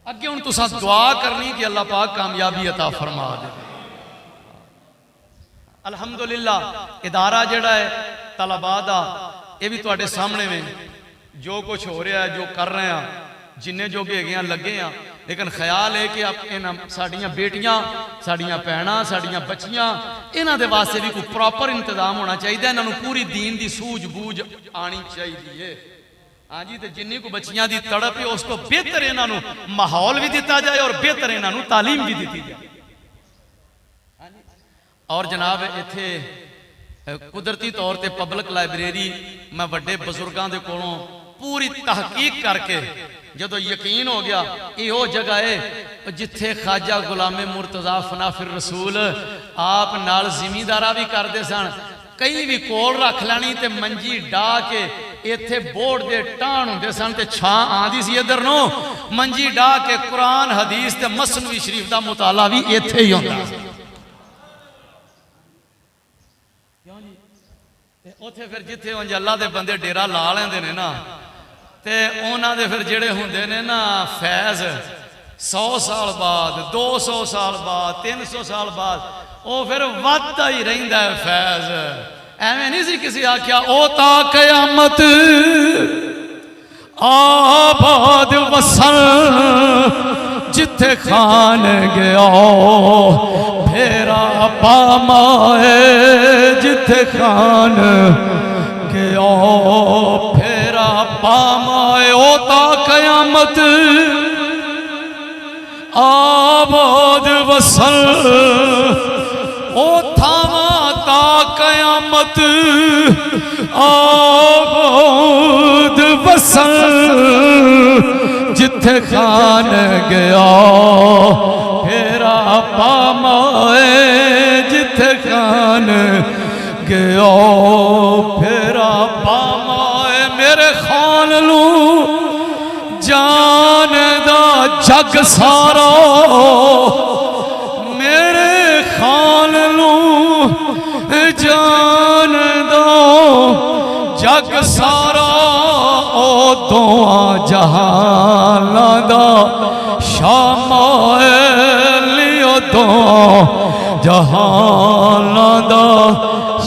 अगे हुण तुसां दुआ करनी कि अल्लाह पाक कामयाबी अता फरमा दे। अल्हम्दुलिल्लाह इदारा जिहड़ा है तलबा दा, ये भी तुहाडे सामने में जो कुछ हो रहा है, जो कर रहे हैं, जिन्ने जोगे हैगे लगे हैं। लेकिन ख्याल है कि इन्हां साडियां बेटियां, साडियां भैणां, साडियां बच्चियां, इन्हां दे वास्ते भी कोई प्रॉपर इंतजाम होना चाहिए। इन्हां नूं पूरी दीन दी सूझ बूझ आनी चाहिए। हाँ जी, तो जिन्नी को बच्चियां दी तड़प है उस तो बेहतर इन्हां नूं माहौल भी दिता जाए और बेहतर इन्हां नूं तालीम भी दी जाए। और जनाब इत्थे कुदरती तौर पर पब्लिक लाइब्रेरी मैं वड्डे बजुर्गों के कोलों पूरी तहकीक करके जदों यकीन हो गया यो जगह है जिथे ख्वाजा गुलाम मुर्तज़ा फनाफिर रसूल आप नाल जिमीदारा भी करते सन। कई भी कोल रख लैनी ते मंजी डा के इत्थे बोर्ड दे टाण हुंदे सन ते छां आंदी सी इधर नो, मंजी डा के कुरान हदीस ते मसनवी शरीफ दा मुताला भी इत्थे ही हुंदा। उत्थे फिर जिथे उंज अल्लाह दे बंदे डेरा ला लेंदे ने ना, ते उन्हां दे फिर जेड़े हुंदे ने ना फैज़ 100 साल बाद, 200 साल बाद, 300 साल बाद वो फिर वधदा ही रहिंदा है फैज़। एवें नहीं सी किसी आख्या ओ ता कयामत आबाद वसन जिथे खान गया फेरा पामाए, जिथे खान गया फेरा पामाए। ओ ता कयामत आबाद वसन ओ थावा ता कयामत आबाद वसल जिथे खान गया फेरा पामाए जिथे खान गया फेरा पामाए मेरे खान लू जान दा जग सारा मेरे खान लू जान दा जग सारा ओ दुआ जहाना दा शामाल ओ दुआ जहाना दा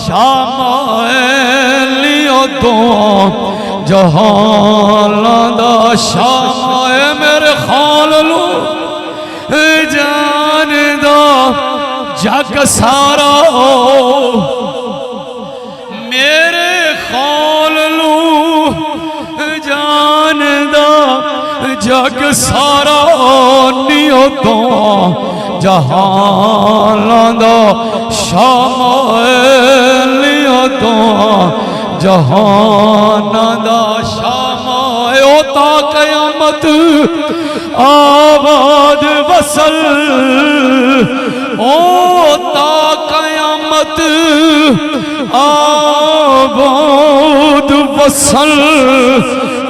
शामाल ओ दुआ जहाना दा शामाए मेरे खान लू जान दा जग सारा मेरे खान लू जान दा जग सारा नियो तो जहाना दा शामाल नियो तो जहाना दा शामाए ओ ता कयामत आबाद वसल ओ ता कयामत आबाद वसल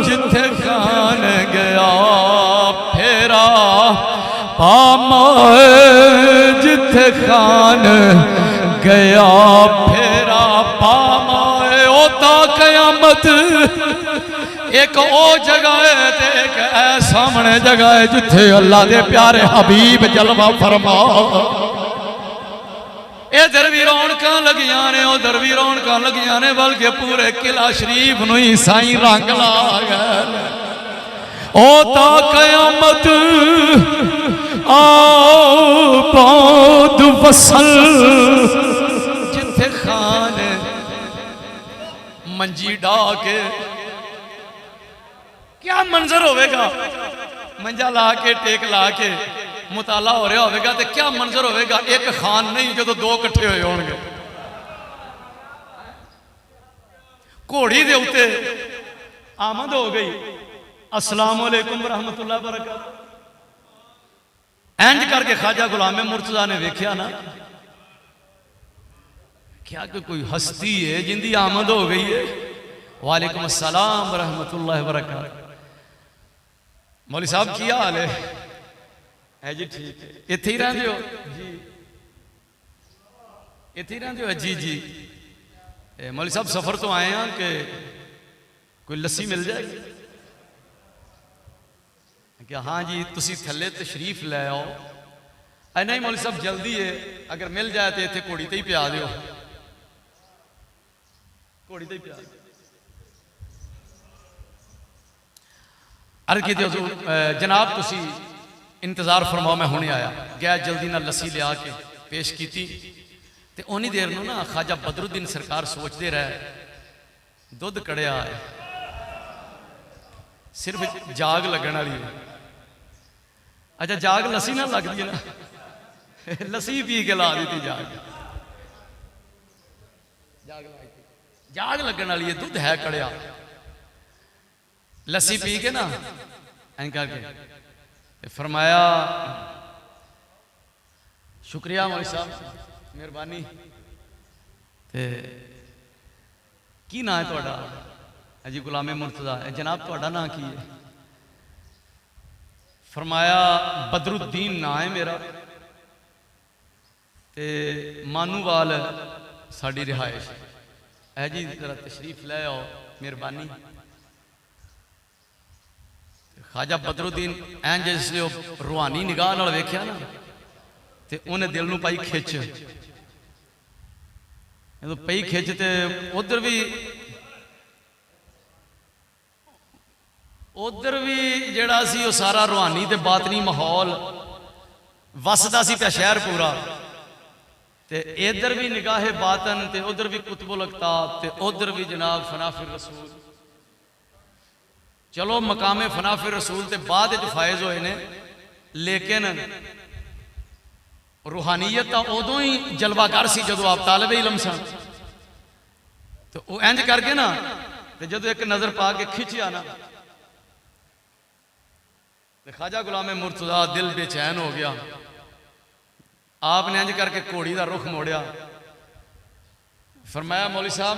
जिथे खान गया फेरा पामाए जिथे खान गया फेरा पामाए ओ ता कयामत एक ओ जगह है ते एक ऐ सामने जगह है जिथे अल्लाह दे प्यारे हबीब जलवा फरमा इधर भी रौनकां लगियां ने उधर भी रौनकां लगियां ने बल्कि पूरे किला शरीफ नूं ही साईं रंग ला गए ओ ता कयामत आबाद वसल जिथे खान मंजी डा के क्या मंजर होवेगा मंजा ला के टेक ला के मुताला हो रहा होगा तो क्या मंजर होगा एक खान नहीं जो दो इकट्ठे हुए होंगे घोड़ी दे उत्ते आमद हो गई अस्सलाम वालेकुम रहमतुल्लाह बरकातहू इंज करके ख्वाजा गुलाम मुर्तजा ने वेख्या ना क्या कि कोई हस्ती है जिंदी आमद हो गई है वालेकुम अस्सलाम रहमतुल्लाह बरकातहू मौली साहब की हाल है जी ठीक है इत्थे ही रहंदे हो जी इत्थे ही रहंदे हो जी जी मौली साहब सफर तो आए हैं कि कोई लस्सी मिल जाएगी क्या हाँ जी तुसी थल्ले तशरीफ ले आओ नहीं मौली साहब जल्दी है अगर मिल जाए तो इत्थे घोड़ी ते ही पिया दियो घोड़ी ते ही पिया अर्ज की जनाब तुसी इंतजार फरमाओ मैं हुणे आया गया जल्दी ना लस्सी लिया के पेश की ते उन्नी देर नूं ना ख्वाजा बदरुद्दीन सरकार सोचते रहे दुध कड़िया है सिर्फ जाग लगन वाली है अच्छा जाग लस्सी ना लगती है ना लस्सी पी के ला दी जाग जाग लगन वाली है दुध है कड़िया लस्सी पी के ना ऐं करके फरमाया शुक्रिया मौली साहब मेहरबानी की ना है तुहाडा जी गुलामे मुर्तजा जनाब तुहाडा ना की है फरमाया बदरुद्दीन ना है मेरा ते मानूवाल साड़ी रिहायश है जी जरा तशरीफ ले आओ मेहरबानी ख्वाजा बदरुद्दीन ऐं जिसले रूहानी निगाह नाल वेख्या ना ते उन्हें दिल नूं पाई खिच जो पई खिच ते उधर भी जिहड़ा सी वो सारा रूहानी ते बातनी माहौल वसदा सी पिया शहर पूरा ते इधर भी निगाहे बातन ते उधर भी कुतुबुल अकताब ते उधर भी जनाब फनाफिर रसूल चलो मकामे फनाफिर रसूल ते बाद फायज होए ने लेकिन रूहानीयत तो उदों ही जलवागर सी जदों आप तालिब इलम सन तो वो इंज करके ना तो जब एक नजर पा के खिंचिया ना तो ख्वाजा गुलाम मुर्तजा दिल बेचैन हो गया। आपने इंज करके घोड़ी का रुख मोड़िया, फरमाया मौली साहब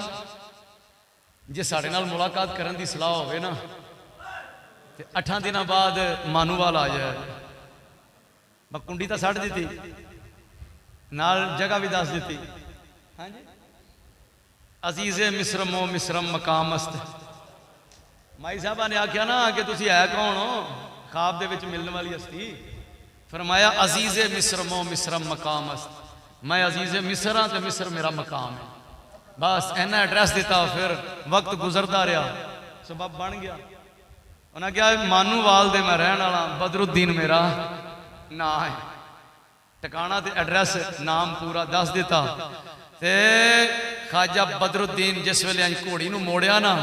जे साढ़े नाल मुलाकात करने की सलाह होवे ना तो 8 दिन बाद मानूवाल आ जाए। मैं कुंडी तो सट दी नाल जगह भी दस दी। हाँ जी, अजीजे मिश्रमो मिश्रम मकामस्त। माई साहबा ने आख्या ना कि तुसी है कौन हो ख्वाब दे विच मिलने वाली हस्ती। फरमाया अजीजे मिश्रमो मिश्रम मकामस्त, मैं अजीजे मिस्र हाँ तो मिस्र मेरा मकाम है। बस इन्ना एड्रैस दिता, फिर वक्त गुजरता रहा, सबब बन गया। उन्हें क्या मानूवाल दे मैं रहने वाला, बदरुद्दीन मेरा ना है, ठिकाना ते एड्रैस नाम पूरा दस दिता। ते ख्वाजा बदरुद्दीन जिस वेले घोड़ी नूं मोड़िया ना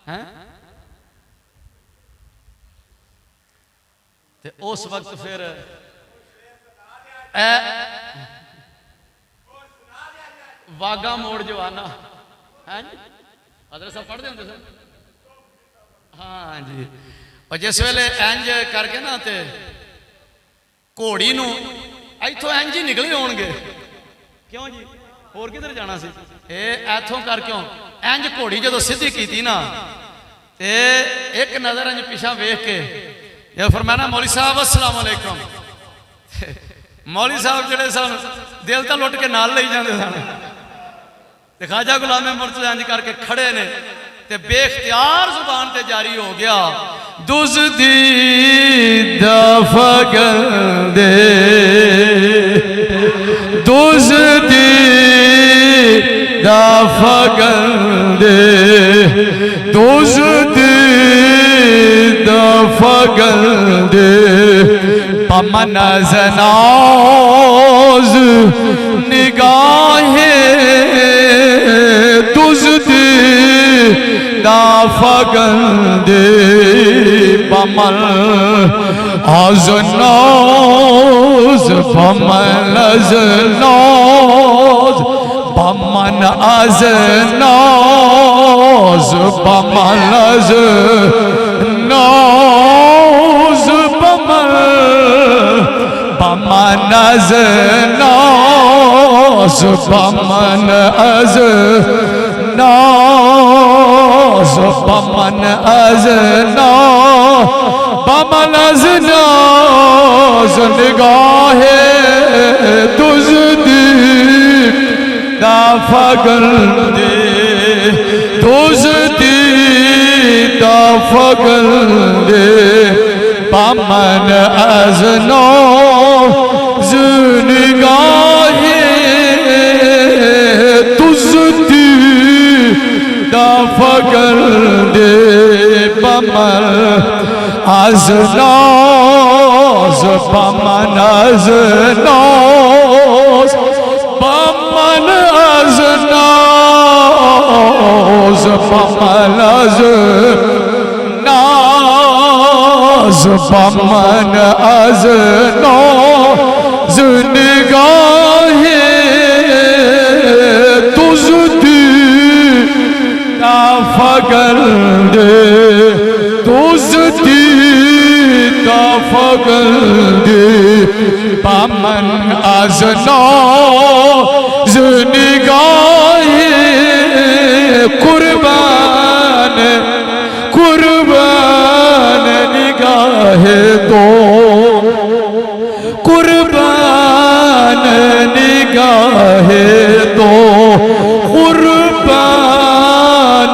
है ते उस वक्त फिर वागा मोड़ जो आना है अदर सब पढ़ते होंगे सर। हाँ जी, और जिस वेले इंज करके ना ते घोड़ी नूं इथों इंज ही निकले होणगे। क्यों जी, होर किधर जाना सी? इथों कर क्यों इंज घोड़ी जो सीधी की ना ते एक नजर इंज पिछा वेख के ये फरमाना मौली साहब अस्सलाम वालेकुम। मौली साहब जड़े सन दिल तो लुट के नाल ले जाते सन। ख्वाजा गुलाम मुर्तजा इंज करके खड़े ने ते बेख्तियार जुबान ते जारी हो गया दुज़दी दफगल दे दुज़दी दफगल दे दुज़दी दफगल दे पमन ज़नाज़ निगाहे दुज़दी दफगल दे पमन अज़नाज़ पमन अज़नाज़ पमन अज़नाज़ पमन अज़नाज़ पमन पमन अज़नाज़ पमन अज़नाज़ पमन अज़नाज़ पमन अज़नाज़ निगाहे दुज़दी दफगल दे दुज़दी दफगल दे पमन अज़नाज़ निगाहे दुज़दी दफगल दे पमन अज़नाज़ पमन अज़नाज़ पमन अज़नाज़ पमन अज़नाज़ पमन अज़नाज़ निगाहे दुज़दी दफगल दे दुज़दी दफगल दे पमन अज़नाज़ निगाहे कुर्बान कुर्बान निगाहे तो कुर्बान निगाहे तो कुर्बान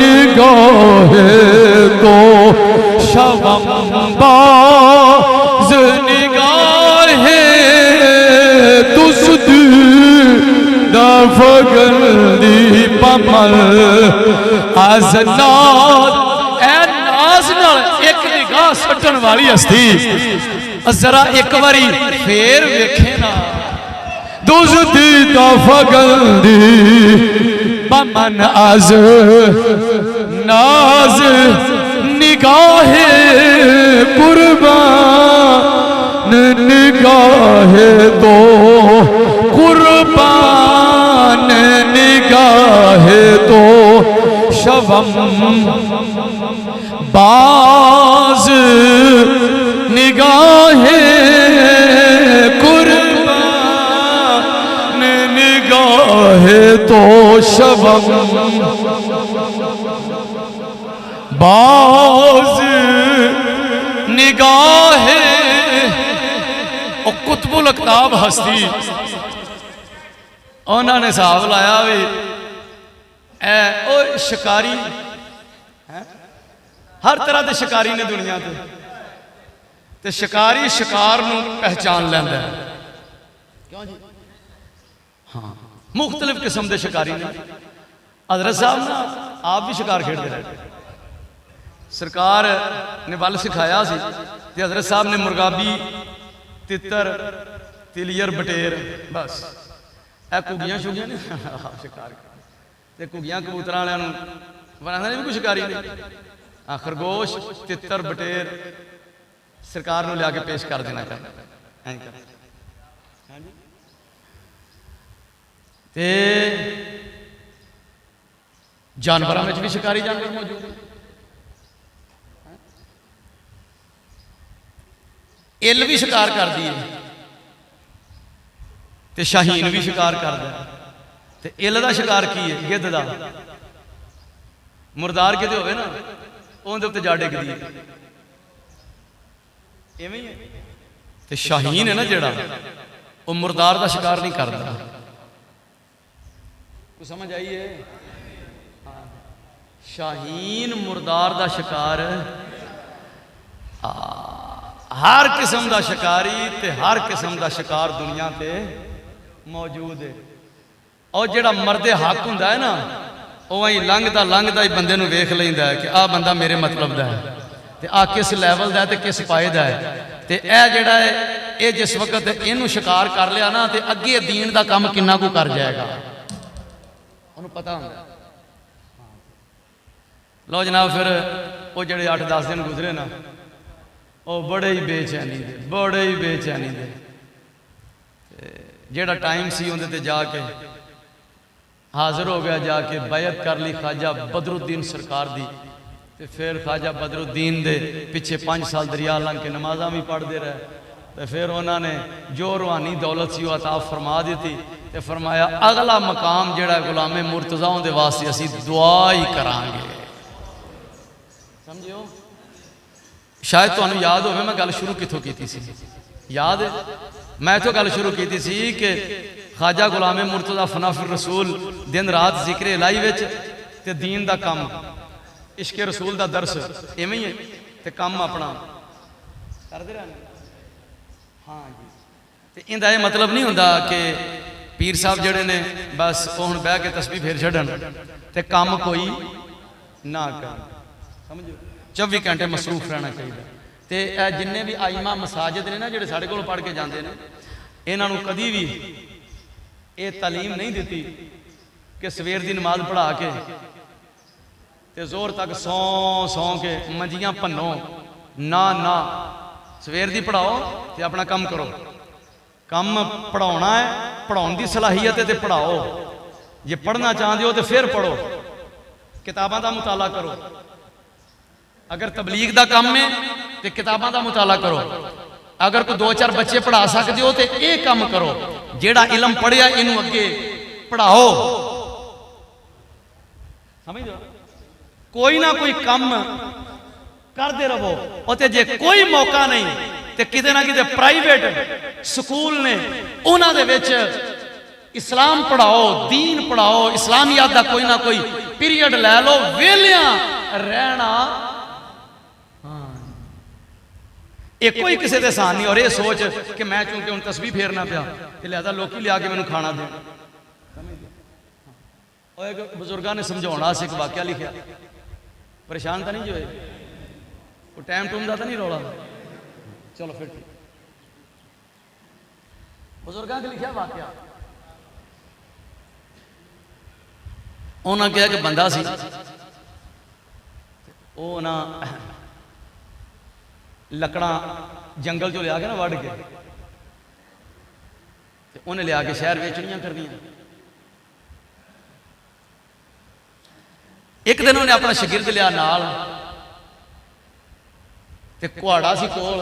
निगाहे तो शवंबाज़ निगाहे दुज़दी दफगल दी पमन अज़नाज़ नाज नाल एक निगाह सटन वाली हस्ती जरा एक बारी फेर वेखे ना दुज़दी दफगल दी पमन अज़नाज़ निगाहे कुर्बान निगाहे तो कुर्बान निगाहे तो शवम बाज निगाहे कुर्बान निगाहे तो शवम बाज निगाहे कुतबुल अकताब हस्ती उन्होंने हिसाब लाया भी ओ शिकारी हर तरह के शिकारी ने दुनिया ते शिकारी शिकार नूं पहचान लैंदा है क्यों जी हाँ मुख्तलिफ किस्म के शिकारी ने हजरत साहब ना आप भी शिकार खेडते रहे सरकार ने बल सिखाया सी ते हजरत साहब ने मुर्गाबी तितर तिलियर बटेर बस ए घुगियां शुगियां ने शिकार ते घुगियां कबूतर वालियां बनाने भी कोई शिकारी नहीं खरगोश तितर बटेर सरकार को लिया के पेश कर देना ते जानवरों में भी शिकारी जानवर मौजूद है इल भी शिकार करती है ते शाहीन भी शिकार करता है ते इल का शिकार की है गिद्ध का मुर्दार किते होवे ना उहदे उत्ते जा डिगदी है इवें ही है ते शाहीन है ना जिहड़ा वो मुर्दार का शिकार नहीं करता कुछ समझ आई है शाहीन मुर्दार का शिकार हर किस्म का शिकारी ते हर किस्म का शिकार दुनिया ते मौजूद है और जिहड़ा मर्दे हक हुंदा है ना वही लंघदा ही बंदे नूं वेख लैंदा है कि आ बंदा मेरे मतलब दा है ते आ किस लैवल दा है ते किस पाए दा है ते ए जिहड़ा है ये जिस वक्त इहनूं शिकार कर लिया ना ते अगे दीन दा काम किन्ना कु कर जाएगा उहनूं पता हुंदा लो जनाब फिर वो जिहड़े 8-10 दिन गुजरे ना वो बड़े ही बेचैनी दे जेड़ा टाइम सी उहदे ते जाके हाजिर हो गया जाके बैयत कर ली ख्वाजा बदरुद्दीन सरकार दी ते फिर ख्वाजा बदरुद्दीन दे पिछे 5 साल दरिया लंघ के नमाज़ां भी पढ़ते रहे तो फिर उन्होंने जो रूहानी दौलत सी अता फरमा दी ते फरमाया अगला मकाम जेड़ा गुलामे मुर्तज़ा दे वास्ते असी दुआ ही करांगे समझियो शायद तुहानू याद हो मैं गल शुरू कितों की सी याद है मैं तो गल शुरू की सी कि ख्वाजा गुलामे मुर्तज़ा फनाफिर रसूल दिन रात जिक्र इलाही विच ते दीन दा काम इश्क रसूल दा दर्स इवें ही है ते काम अपना करते रहना हाँ जी ते इंदा ये मतलब नहीं होंदा कि पीर साहब जिहड़े ने बस वो हुण बह के तस्बीह फेर छड्डण ते काम कोई ना कर समझो 24 घंटे मसरूफ रहना चाहिए तो जिन्ने भी आईमा मसाजिद ने ना जो साढ़े को पढ़ के जाते हैं इन्हों कभी भी ये तालीम नहीं दी कि सवेर की नमाज पढ़ा के ते जोर तक सौ के मंजियां भन्नो ना ना सवेर की पढ़ाओ तो अपना काम करो काम पढ़ाना है पढ़ाने की सलाहियत है तो पढ़ाओ जे पढ़ना चाहते हो तो फिर पढ़ो किताबों का मुताला करो अगर तबलीग का काम है तो किताबों का मुताला करो अगर कोई 2-4 बच्चे पढ़ा सकते हो तो ये काम करो जेड़ा इलम पढ़िया इनू अगे पढ़ाओ समझ लो कोई ना कोई काम करते रहो और जे कोई मौका नहीं तो किते ना किते प्राइवेट स्कूल ने उन्होंने इस्लाम पढ़ाओ दीन पढ़ाओ इस्लामियात का कोई ना कोई पीरियड लै लो वेलिया रहना एक कोई किसी के आसान नहीं और ये सोच कि मैं चूंकि हूँ तस्बीह फेरना पिया लिहाजा लोग लिया के मैंने खाना दे और एक बुजुर्गों ने समझाना एक वाक्य लिखा परेशान तो नहीं जो वो टाइम टूम का तो नहीं रौला चलो फिर ठीक बुजुर्गों ने लिखा वाक्य उन्होंने कहा कि बंदा सी वो ना लकड़ा जंगल चो लिया के ना वढ़ के उन्हें लिया के शहर बेचनिया कर दिया एक दिन उन्हें अपना शगिरद लिया नाल ते कुहाड़ा सी कोल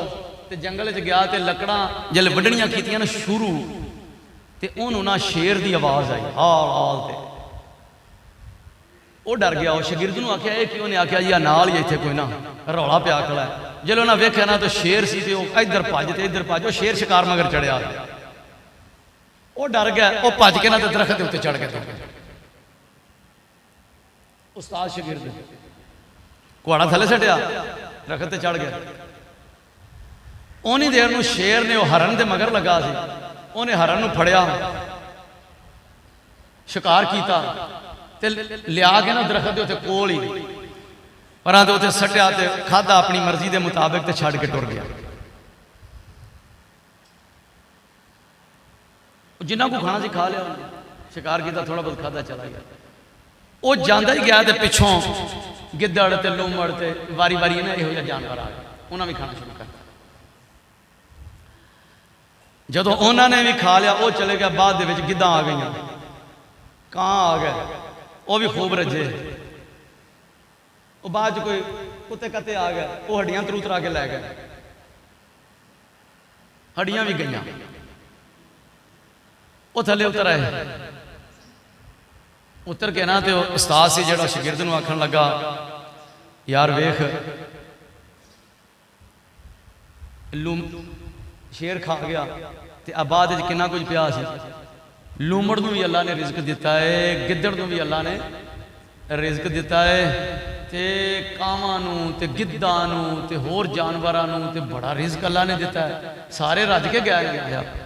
ते जंगल च गया ते लकड़ां जल्ले वड्ढणियां कीतियां ना शुरू ते उन्होंने ना शेर की आवाज़ आई हाल हाल ते वो डर गया। वो शगिरद नूं आख्या ये कि उन्हें आख्या जी नाल ही इत्थे कोई ना रौला पिया खड़ा है। जल्ले उन्हें वेख्या ना तो शेर सी ते इधर भज ते इधर भज। वो शेर शिकार मगर चढ़िया वो डर गया। वो भज के ना तो दरख्त के उत्ते चढ़ के उस्ताद शगिरद कुहाड़ा थले सटिया दरख्त चढ़ गया। उन्नी देर नूं शेर ने हरन के मगर लगा सी। उन्हें हरन नूं फड़िया शिकार किया ते लिया के ना दरख्त के उत्ते कोल ही पर उत्ते सटिया ते खाधा अपनी मर्जी के मुताबिक ते छड़ के टुर गया। जिन्ना को खाना सी खा लिया शिकार किया थोड़ा बहुत खाधा चला गया। वो जाता ही गया तो पिछों गिद्दड़ ते लूमड़ ते वारी वारी ना यहो जानवर आ गए। उन्होंने भी खाना शुरू कर जदों उन्होंने भी खा लिया वो चले गया। बाद गिद्धां आ गई कां आ गए वो भी खूब रजे। वो बाद कोई कुत्ते कत्ते आ गए वो हड्डियां तरूतरा के लै गए। हड्डियां भी गई वो थले उतर आए। उतर के ना तो उस्ताद से जो शगिरद नूं आखण लगा यार वेख शेर खा गया तो आबाद किन्ना कुछ पिया सी। लूमड़ नूं भी अल्लाह ने रिजक दिता है गिद्दड़ नूं भी अल्लाह ने रिजक दिता है ते कावां नूं ते गिद्धां नूं ते होर जानवरां नूं ते बड़ा रिजक अल्लाह ने दिता है। सारे रज के गए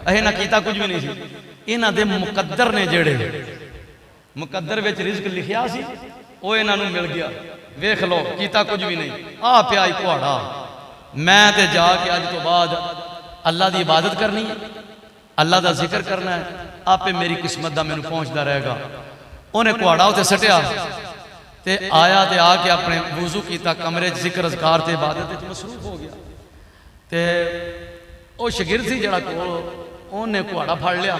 अहे ना कीता कुछ भी नहीं सी। इन्हां दे मुकद्दर ने जेड़े मुकद्दर विच रिजक लिखिया सी वो इन्हां नूं मिल गया। वेख लो कीता कुछ भी नहीं आ पिया कुहाड़ा। मैं ते जाके अज तो बाद अल्लाह की इबादत करनी है अल्लाह का जिक्र करना है आपे मेरी किस्मत का मैनू पहुँचता रहेगा। उन्हें कुहाड़ा उत्ते सटिया ते आया ते आके अपने वुजू किया कमरे जिक्र अज़कार ते इबादत मसरूफ हो गया। ते वो शगिरद सी जिहड़ा कोल उन्हें कुहाड़ा फड़ लिया।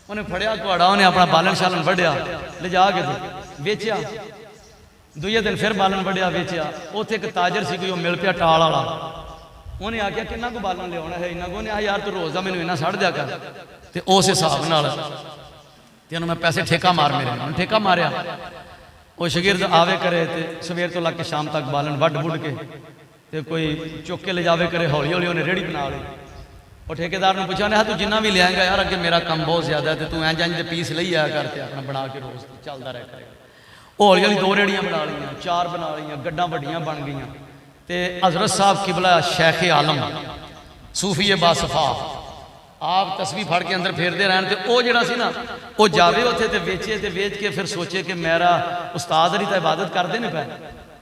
उन्हें फड़िया कुहाड़ा उन्हें अपना बालन शालन वढ़िया ले जाके बेचिया। दूजे दिन फिर बालन वढ़िया बेचिया। उत्थे एक ताजर सी कोई मिल पिया टाल वाला। उन्हें आख्या किन्ना को बालन लिया है इन्ना को। उन्हें आया यार तू रोज़ का मैनू इन्ना सड़ दिया कर तो उस हिसाब नाल तेनों मैं पैसे ठेका मार मेरे उन्हें ठेका मारिया। वो शगिरद आवे करे तो सवेर तो लग के शाम तक बालन वढ़ वुढ़ के तो कोई चुक के ले जावे करे। हौली हौली उन्हें रेहड़ी बना ली। और ठेकेदार ने पूछा ने तू जिन्ना भी लियाएगा यार अगे मेरा कम बहुत ज्यादा है तो तू इंज इंज पीस ले आया करते अपना बना के रोज़ चलता रह करेगा। हौली हौली 2 रेहड़ियां बना लिया 4 बना लिया गड्डां वड्डियां बन गई। तो हजरत साहब किबला शेख आलम सूफी बासफा आप तस्वीर फड़ के अंदर फेरते रहन तो वह जरा सी ना वो जावे उत्थे ते वेचे तो वेच के फिर सोचे कि मेरा उस्ताद ही तो इबादत करते हैं पै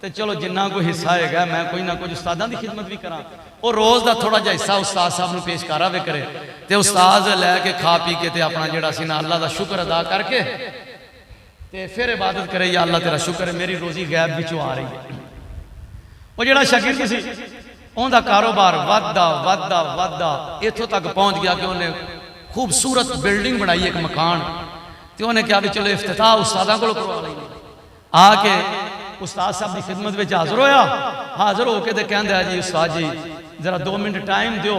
तो चलो जिन्ना कोई हिस्सा है मैं कोई ना कुछ उस्तादां दी खिदमत भी करा। वो रोज़ का थोड़ा जिहा हिस्सा उस्ताद साहब नूं पेश करा वे करे तो उस्ताद लैके खा पी के ते अपना जिहड़ा सी ना अल्लाह का शुक्र अदा करके ते फिर इबादत करे या अल्लाह तेरा शुक्र है मेरी रोज़ी गैब विचों आ रही है। वो जिहड़ा शागिर्द सी उनका कारोबार वधदा वधदा वधदा इत्थों तक पहुँच गया कि उन्हें खूबसूरत बिल्डिंग बनाई एक मकान। तो उन्हें क्या भी चलो इफ्तिताह उस्तादां कोलों करवा लईए। आके उस्ताद साहब की खिदमत में हाज़र होया। हाज़र होकर तो कहंदा जी उस्ताद जी जरा 2 मिनट टाइम दो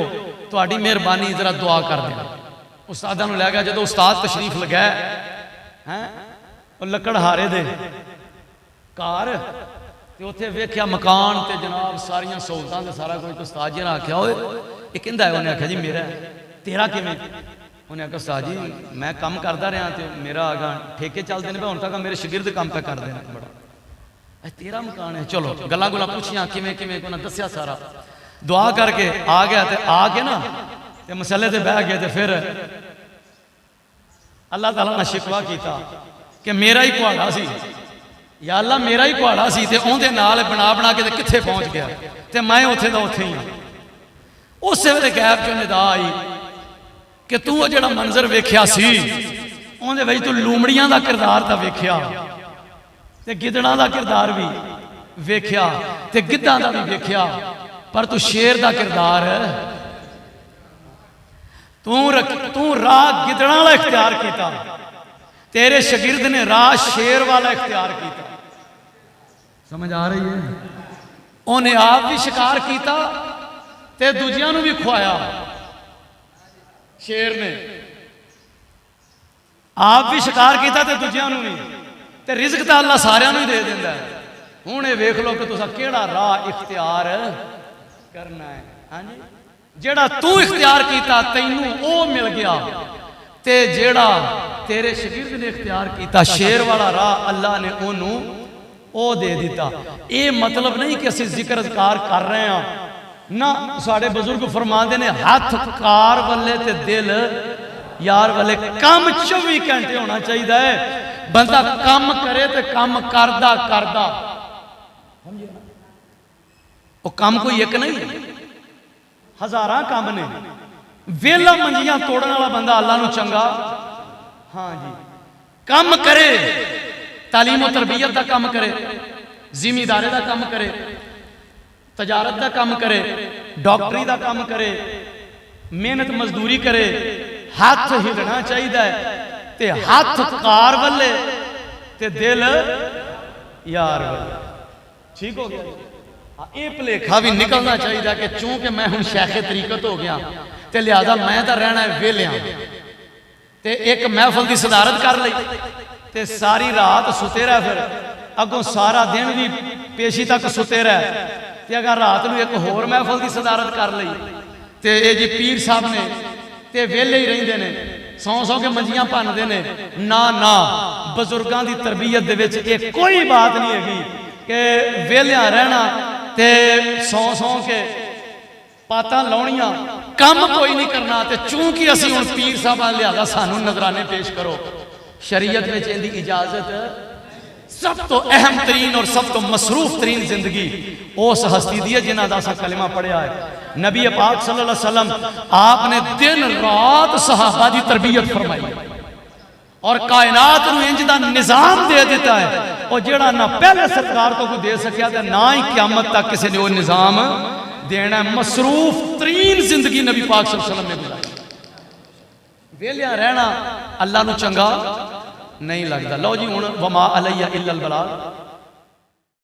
तुहाडी मेहरबानी जरा दुआ कर देना। उस्तादां नूं लै गया। जो उस्ताद तशरीफ लगाए हैं लकड़हारे दे घर तो उत्थे वेख्या मकान तो जनाब सारिया सहूलतां ते सारा कुछ। उस्ताद जी ने आख्या ओए ये किंदा है। उन्हें आख्या जी मेरा तेरा किवें। उन्हें आख्या उस्ताद जी मैं काम करता रहा तो मेरा आगा ठेके चलते हैं हुण तक मेरे शगिरद काम पे करते हैं बड़ा तेरा मकान है। चलो गल्लां गुल्लां पुछियां किवें किवें उन्हें दस्या सारा दुआ करके आ गया। तो आके ना तो मसले ते बह गए। तो फिर अल्लाह ताला ने शिकवा किया कि मेरा ही कुहाड़ा सी या अल्लाह मेरा ही कुहाड़ा सी ते उहदे नाल बना बना के कित्थे पहुंच गया ते मैं उत्थे दा उत्थे ही हां। उस वेले गैब चों निदा आई कि तू वो जिहड़ा मंजर वेख्या सी उहदे विच तू लूमड़ियां दा किरदार तां वेख्या ते गिदड़ां दा किरदार भी वेख्या ते गिद्धां दा भी वेख्या पर तू शेर दा किरदार तू राह गिदड़ां वाला इख्तियार किया। तेरे शगिर्द ने राह शेर वाला इख्तियार किया। समझ आ रही है? उन्हें आप भी शिकार किया ते दूजियां नूं भी खुआया। शेर ने आप भी शिकार किया ते दूजियां नूं भी, ते रिज़्क तां अल्लाह सारियां नूं ही दे दिंदा है। हुण ये वेख लो कि तुसां केड़ा राह इख्तियार करना है। हाँ जी, जेड़ा तू इख्तियार किया तैनूं ओ मिल गया, ते जेड़ा तेरे शगिर्द ने इख्तियार किया शेर वाला राह अल्लाह ने ओनू ओ दे दिता। ये मतलब नहीं कि असीं जिक्र अज़कार कर रहे हैं ना। साडे बुजुर्ग फरमाते ने हथ कार वाले ते दिल यार वाले। काम 24 घंटे होना चाहिए है। बंदा काम करे तो काम करदा करदा, वो काम कोई एक नहीं, हजारां काम ने। वेला मंजियां तोड़न वाला बंदा अल्लाह नूं चंगा, हाँ जी, काम करे, तालीम और तरबियत का काम करे, जिमीदारे का काम करे, तजारत का काम करे, डॉक्टरी का काम करे, मेहनत मजदूरी करे, हाथ हिलना चाहिए ते हाथ कार वाले ते दिल यार वाले। ठीक हो गया? ये भुलेखा भी निकलना चाहिए कि चूंकि मैं हूं शेखे तरीकत हो गया ते लिहाजा मैं तो रहना है वेलिया, ते एक महफल की सदारत कर ली ते सारी रात सुते रह, फिर अगों सारा दिन भी पेशी तक सुते रह, ते अगर रात में एक होर महफल की सदारत कर ली ते ये जी पीर साहब ने ते वेले ही रहिंदे ने, सौ सौ के मंजियां भनदे ने। ना ना, बजुर्गों की तरबियत दे विच ये कोई बात नहीं हैगी कि वेलिया रहना ते सौ सौ के पातां लाउणियां, काम कोई नहीं करना। ते चूंकि असीं हुण पीर साहब लिहाजा सानूं नजराने पेश करो। शरीयत में इहदी इजाजत सब तो अहम तरीन और सब तो मसरूफ तरीन जिंदगी उस हस्ती दी है जिन्हां दा असां कलिमा पढ़िया है। नबी पाक सल्लल्लाहु अलैहि वसल्लम आपने दिन रात सहाबा की तरबियत फरमाई और कायनात नूं इंज दा निजाम दे दिता है, और जेड़ा ना पहले सरकार को कोई दे सकिया ते ना ही क़यामत तक किसी ने वो निजाम देना। मसरूफ तरीन जिंदगी नबी पाक सल्लल्लाहु अलैहि वसल्लम ने गुजारी। वेलिया रहना अल्लाह नूं चंगा नहीं लगता। लो जी, हुण वमा अलैया इल्लल बलाग।